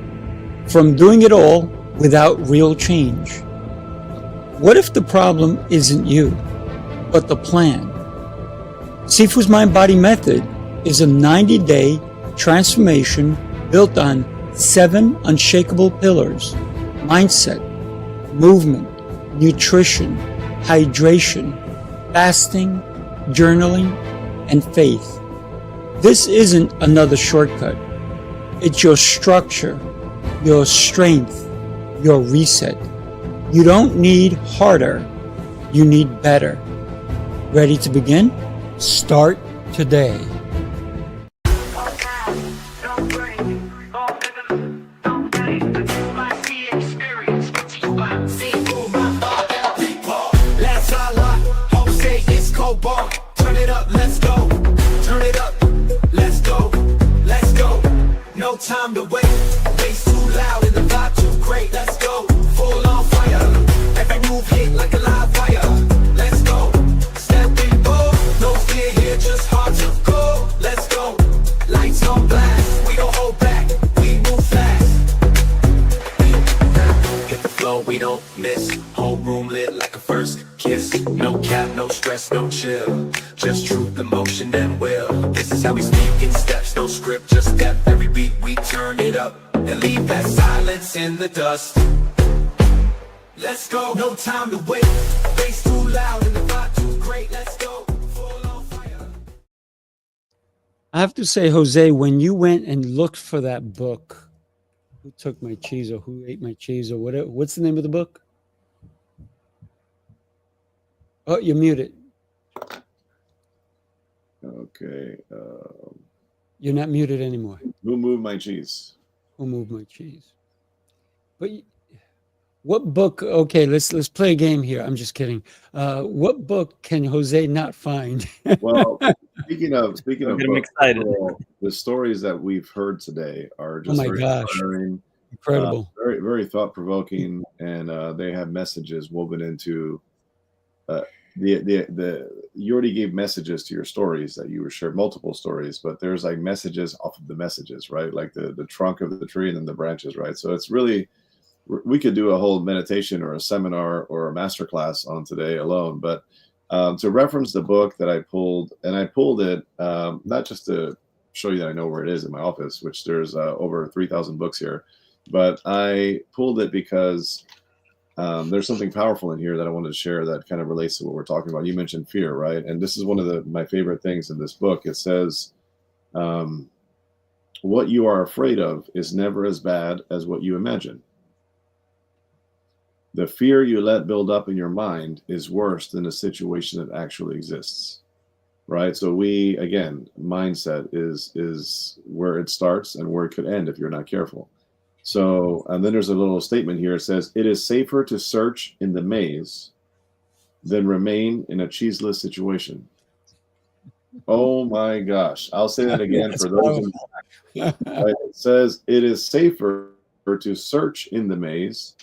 from doing it all without real change. What if the problem isn't you, but the plan? Sifu's Mind-Body Method is a 90-day transformation built on 7 unshakable pillars: mindset, movement, nutrition, hydration, fasting, journaling, and faith. This isn't another shortcut. It's your structure, your strength, your reset. You don't need harder, you need better. Ready to begin? Start today. Turn it up, let's go. Turn it up, let's go. Let's go. No time to wait. Bass too loud and the vibe too great. Let's go. Full on fire. Every move hit like a live wire. Let's go. Step in bold. No fear here, just hard to go. Let's go. Lights on blast. We don't hold back. We move fast. Hit the flow, we don't miss. Whole room lit like a first kiss. No cap, no stress, no chill. Just truth, emotion, and will. This is how we speak in steps, no script, just step. Every beat we turn it up and leave that silence in the dust. Let's go, no time to wait. Bass too loud and the vibe too great. Let's go, full on fire. I have to say, Jose, when you went and looked for that book, Who Took My Cheese or Who Ate My Cheese or whatever, what's the name of the book? Oh, you're muted. Okay. You're not muted anymore. Who Moved My Cheese? Who Moved My Cheese? But what book? Okay, let's play a game here. I'm just kidding. What book can Jose not find? Well, speaking of I'm books, excited. the stories that we've heard today are just Oh my very gosh. inspiring, Incredible. very very thought provoking, and they have messages woven into. You already gave messages to your stories that you were shared multiple stories, but there's like messages off of the messages, right? Like the trunk of the tree and then the branches, right? So it's really, we could do a whole meditation or a seminar or a masterclass on today alone. But to reference the book that I pulled, and I pulled it not just to show you that I know where it is in my office, which there's over 3,000 books here, but I pulled it because there's something powerful in here that I wanted to share that kind of relates to what we're talking about. You mentioned fear, right? And this is one of my favorite things in this book. It says, what you are afraid of is never as bad as what you imagine. The fear you let build up in your mind is worse than the situation that actually exists, right? So again, mindset is where it starts and where it could end if you're not careful. So, and then there's a little statement here. It says, it is safer to search in the maze than remain in a cheeseless situation. Oh my gosh. I'll say that again for those. Right? It says, it is safer to search in the maze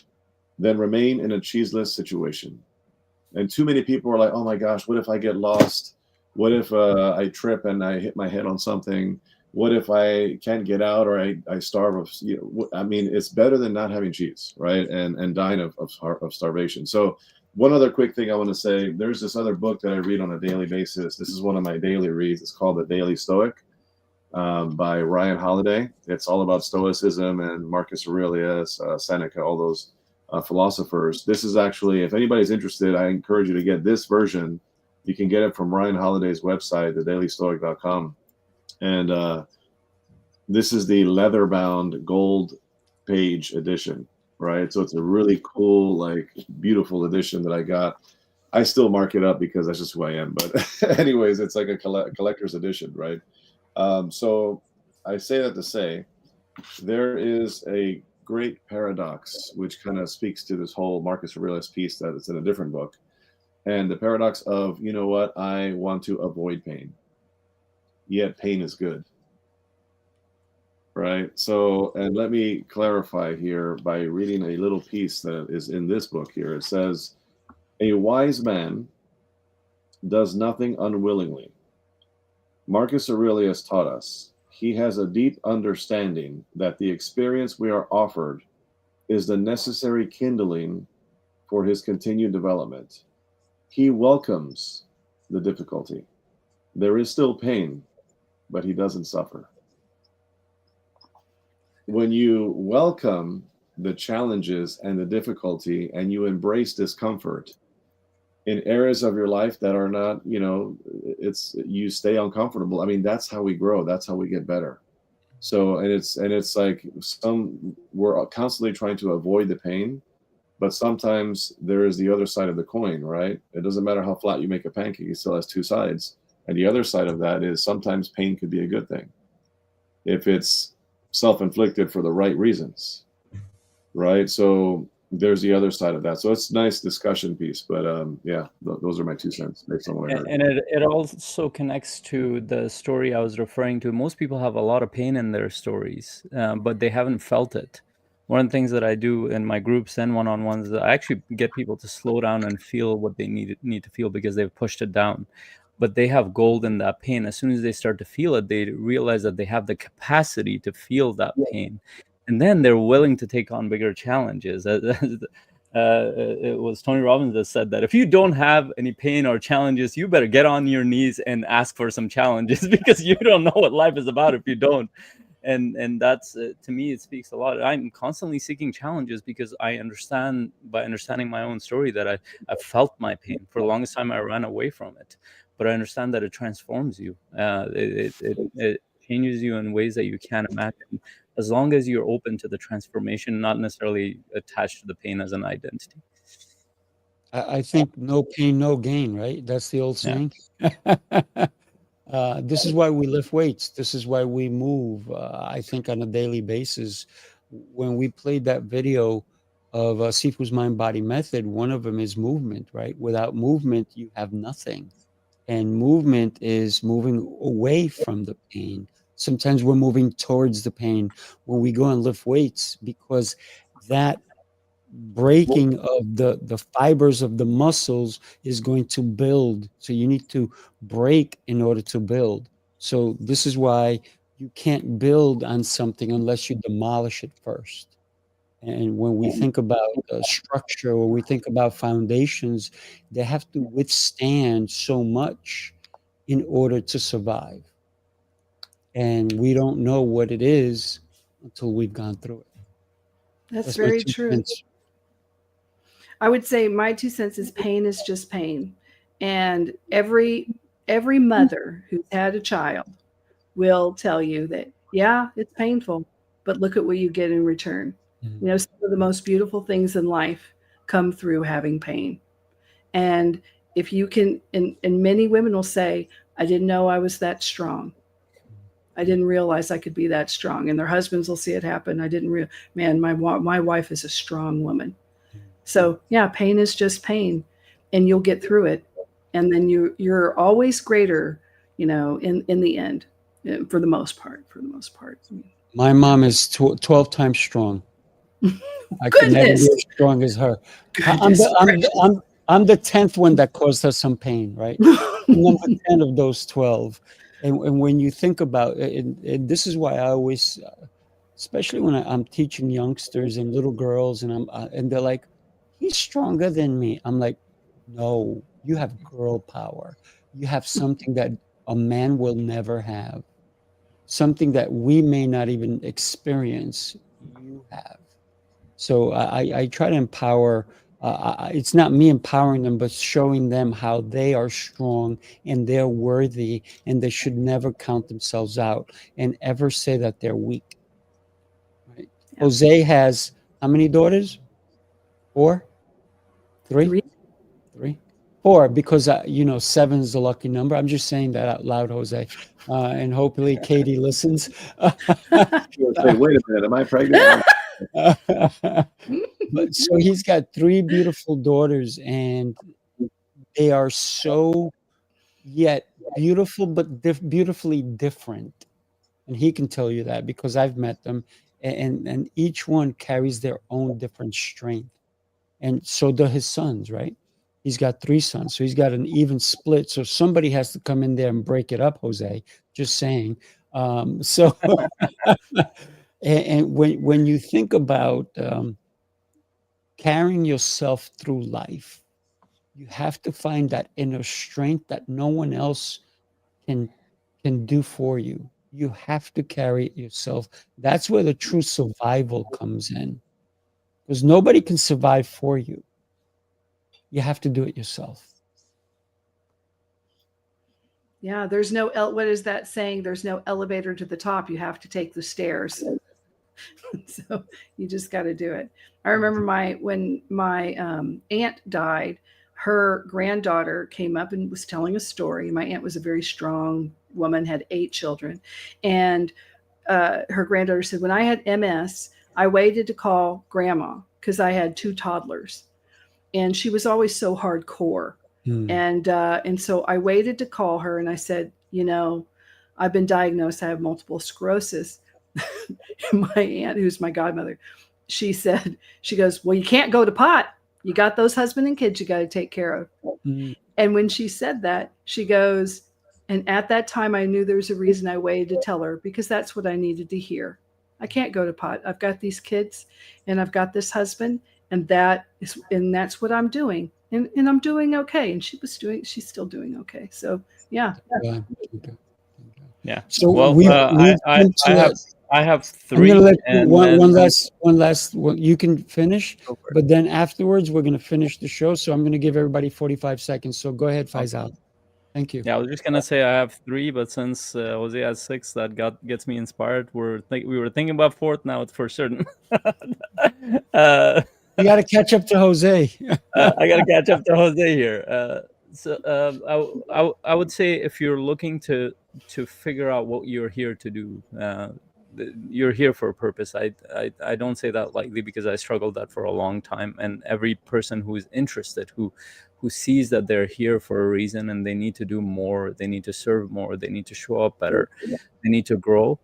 than remain in a cheeseless situation. And too many people are like, oh my gosh, what if I get lost? What if I trip and I hit my head on something? What if I can't get out or I starve of, I mean, it's better than not having cheese, right? And dying of starvation. So one other quick thing I want to say, there's this other book that I read on a daily basis. This is one of my daily reads. It's called The Daily Stoic. by Ryan Holiday. It's all about Stoicism and Marcus Aurelius, Seneca, all those philosophers. This is actually, if anybody's interested, I encourage you to get this version. You can get it from Ryan Holiday's website, thedailystoic.com. And this is the leather-bound gold page edition, right? So it's a really cool, like, beautiful edition that I got. I still mark it up because that's just who I am. But anyways, it's like a collector's edition, right? So I say that to say there is a great paradox which kind of speaks to this whole Marcus Aurelius piece that it's in a different book. And the paradox of, you know what, I want to avoid pain, yet pain is good. Right. So, and let me clarify here by reading a little piece that is in this book here. It says, a wise man does nothing unwillingly. Marcus Aurelius taught us he has a deep understanding that the experience we are offered is the necessary kindling for his continued development. He welcomes the difficulty. There is still pain, but he doesn't suffer. When you welcome the challenges and the difficulty and you embrace discomfort in areas of your life that are not, you know, it's, you stay uncomfortable. I mean, that's how we grow. That's how we get better. So, and it's like we're constantly trying to avoid the pain, but sometimes there is the other side of the coin, right? It doesn't matter how flat you make a pancake, it still has two sides. And the other side of that is sometimes pain could be a good thing if it's self-inflicted for the right reasons, right? So there's the other side of that. So it's a nice discussion piece, but yeah, those are my 2 cents based on what I heard. And it also connects to the story I was referring to. Most people have a lot of pain in their stories, but they haven't felt it. One of the things that I do in my groups and one-on-ones, I actually get people to slow down and feel what they need to feel because they've pushed it down. But they have gold in that pain. As soon as they start to feel it, they realize that they have the capacity to feel that pain. And then they're willing to take on bigger challenges. It was Tony Robbins that said that if you don't have any pain or challenges, you better get on your knees and ask for some challenges because you don't know what life is about if you don't. And that's, to me, it speaks a lot. I'm constantly seeking challenges because I understand, by understanding my own story, that I felt my pain. For the longest time, I ran away from it. But I understand that it transforms you. It changes you in ways that you can't imagine, as long as you're open to the transformation, not necessarily attached to the pain as an identity. I think no pain, no gain, right? That's the old saying. This is why we lift weights. This is why we move, I think, on a daily basis. When we played that video of Sifu's mind-body method, one of them is movement, right? Without movement, you have nothing. And movement is moving away from the pain. Sometimes we're moving towards the pain when we go and lift weights, because that breaking of the fibers of the muscles is going to build. So you need to break in order to build. So this is why you can't build on something unless you demolish it first. And when we think about structure, when we think about foundations, they have to withstand so much in order to survive. And we don't know what it is until we've gone through it. That's very true. Cents. I would say my 2 cents is pain is just pain. And every mother who's had a child will tell you that, yeah, it's painful, but look at what you get in return. You know, some of the most beautiful things in life come through having pain. And if you can, and many women will say, I didn't know I was that strong. I didn't realize I could be that strong. And their husbands will see it happen. I didn't man, my wife is a strong woman. So yeah, pain is just pain, and you'll get through it. And then you're always greater, you know, in the end, for the most part. My mom is 12 times strong. I could never be as strong as her. I'm the 10th one that caused her some pain, right? Number 10 of those 12. And when you think about it, and this is why I always, especially when I'm teaching youngsters and little girls, and they're like, he's stronger than me. I'm like, no, you have girl power. You have something that a man will never have. something that we may not even experience, you have. So I try to empower. It's not me empowering them, but showing them how they are strong and they're worthy, and they should never count themselves out and ever say that they're weak. Right? Yeah. Jose has how many daughters? 4? 3? 3? 4, because you know, 7 is the lucky number. I'm just saying that out loud, Jose, and hopefully Katie listens. Say, wait a minute, am I pregnant? But so he's got 3 beautiful daughters, and they are so yet beautiful, but beautifully different. And he can tell you that because I've met them, and each one carries their own different strength. And so do his sons, right? He's got 3 sons, so he's got an even split. So somebody has to come in there and break it up, Jose. Just saying. So, and when you think about carrying yourself through life, you have to find that inner strength that no one else can do for you. You have to carry it yourself. That's where the true survival comes in, because nobody can survive for you. You have to do it yourself. Yeah, there's no what is that saying? There's no elevator to the top. You have to take the stairs. So you just got to do it. I remember when my aunt died, her granddaughter came up and was telling a story. My aunt was a very strong woman, had 8 children, and her granddaughter said, when I had MS, I waited to call grandma because I had 2 toddlers, and she was always so hardcore. And so I waited to call her, and I said, you know, I've been diagnosed. I have multiple sclerosis. My aunt, who's my godmother, she goes, well, you can't go to pot. You got those husband and kids you got to take care of. And when she said that, she goes, and at that time, I knew there was a reason I waited to tell her, because that's what I needed to hear. I can't go to pot. I've got these kids and I've got this husband, and that's what I'm doing. And I'm doing okay. And she's still doing okay. So yeah. Yeah. So well, I have 3. I'm going to let one last. You can finish, but then afterwards we're going to finish the show. So I'm going to give everybody 45 seconds. So go ahead, Faisal. Thank you. Yeah, I was just gonna say I have 3, but since Jose has 6, that gets me inspired. We were thinking about 4th. Now it's for certain. You got to catch up to Jose. I got to catch up to Jose here. I would say if you're looking to figure out what you're here to do, you're here for a purpose. I don't say that lightly, because I struggled that for a long time. And every person who is interested, who sees that they're here for a reason and they need to do more, they need to serve more, they need to show up better, they need to grow.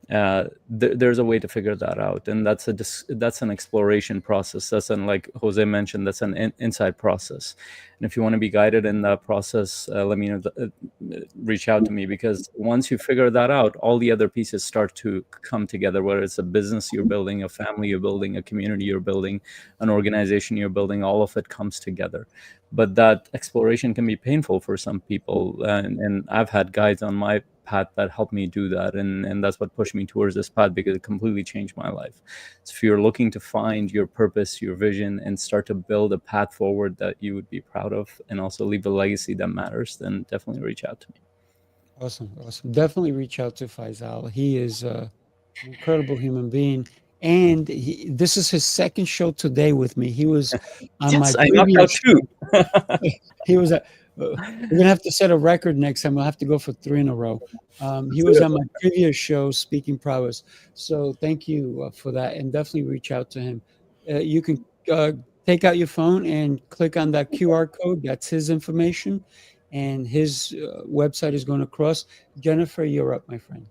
There's a way to figure that out, and that's an exploration process. That's like Jose mentioned, that's an inside process. And if you want to be guided in that process, let me know. Reach out to me, because once you figure that out, all the other pieces start to come together. Whether it's a business you're building, a family you're building, a community you're building, an organization you're building, all of it comes together. But that exploration can be painful for some people, and I've had guides on my path that helped me do that, and that's what pushed me towards this path, because it completely changed my life. So if you're looking to find your purpose, your vision, and start to build a path forward that you would be proud of, and also leave a legacy that matters, then definitely reach out to me. Awesome. Definitely reach out to Faisal. He is an incredible human being, and this is his 2nd show today with me. He was on my previous show. He was we're gonna have to set a record next time. We'll have to go for 3 in a row. He was on my previous show, Speaking Prowess. So thank you for that, and definitely reach out to him. You can take out your phone and click on that QR code. That's his information, and his website is going across. Jennifer, you're up, my friend.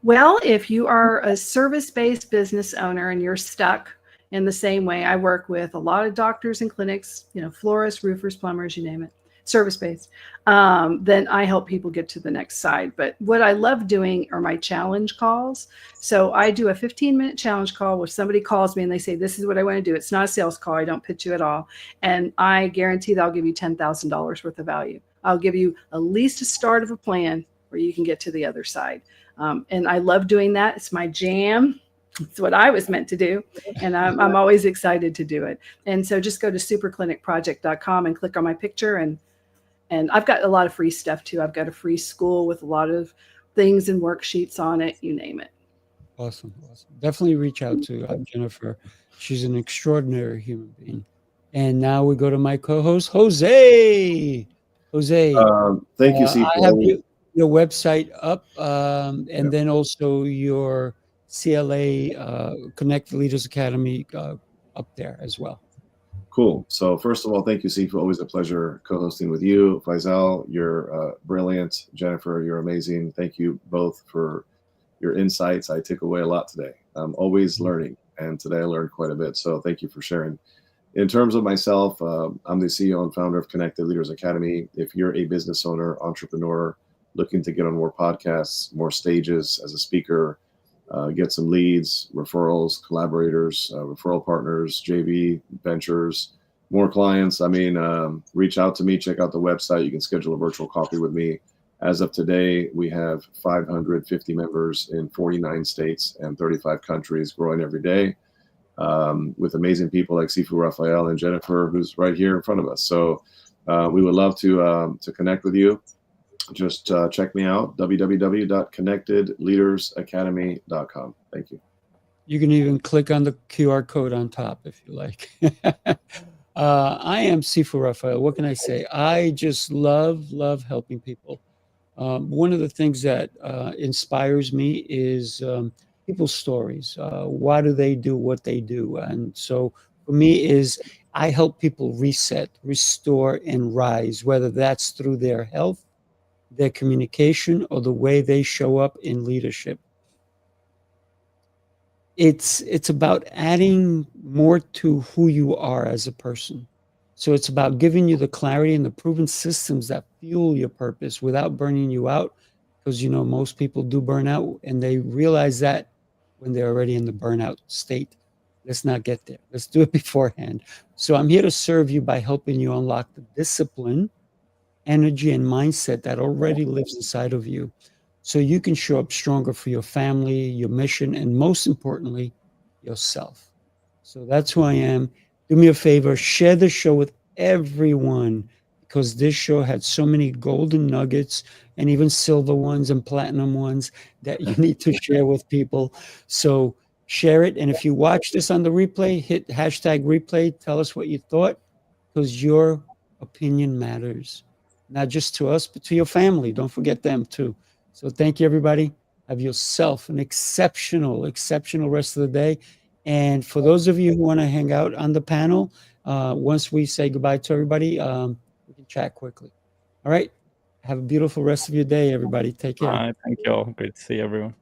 Well, if you are a service-based business owner and you're stuck in the same way, I work with a lot of doctors and clinics, florists, roofers, plumbers, you name it, service-based, then I help people get to the next side. But what I love doing are my challenge calls. So I do a 15-minute challenge call where somebody calls me and they say, this is what I want to do. It's not a sales call. I don't pitch you at all. And I guarantee that I'll give you $10,000 worth of value. I'll give you at least a start of a plan where you can get to the other side. And I love doing that. It's my jam. It's what I was meant to do. And I'm always excited to do it. And so just go to superclinicproject.com and click on my picture. And I've got a lot of free stuff too. I've got a free school with a lot of things and worksheets on it, you name it. Awesome. Definitely reach out to Jennifer. She's an extraordinary human being. And now we go to my co-host, Jose. Jose, thank you, Sifu. I have your website up, and then also your CLA Connect Leaders Academy up there as well. Cool. So first of all, thank you, Sifu. Always a pleasure co-hosting with you. Faisal, you're brilliant. Jennifer, you're amazing. Thank you both for your insights. I took away a lot today. I'm always learning, and today I learned quite a bit. So thank you for sharing. In terms of myself, I'm the CEO and founder of Connected Leaders Academy. If you're a business owner, entrepreneur, looking to get on more podcasts, more stages as a speaker, get some leads, referrals, collaborators, referral partners, JV ventures, more clients, reach out to me, check out the website. You can schedule a virtual coffee with me. As of today, we have 550 members in 49 states and 35 countries, growing every day, with amazing people like Sifu, Rafael, and Jennifer, who's right here in front of us. So we would love to connect with you. Just check me out, www.connectedleadersacademy.com. Thank you. You can even click on the QR code on top if you like. I am Sifu Rafael. What can I say? I just love helping people. One of the things that inspires me is people's stories. Why do they do what they do? And so for me is I help people reset, restore, and rise, whether that's through their health, their communication, or the way they show up in leadership. It's about adding more to who you are as a person. So it's about giving you the clarity and the proven systems that fuel your purpose without burning you out, because most people do burn out, and they realize that when they're already in the burnout state. Let's not get there. Let's do it beforehand. So I'm here to serve you by helping you unlock the discipline, energy, and mindset that already lives inside of you, so you can show up stronger for your family, your mission, and most importantly, yourself. So that's who I am. Do me a favor, share the show with everyone, because this show had so many golden nuggets and even silver ones and platinum ones that you need to share with people. So share it. And if you watch this on the replay, hit hashtag replay. Tell us what you thought, because your opinion matters, not just to us, but to your family. Don't forget them too. So thank you, everybody. Have yourself an exceptional rest of the day. And for those of you who want to hang out on the panel, once we say goodbye to everybody, we can chat quickly. All right. Have a beautiful rest of your day, everybody. Take care. Thank you all. Great to see everyone.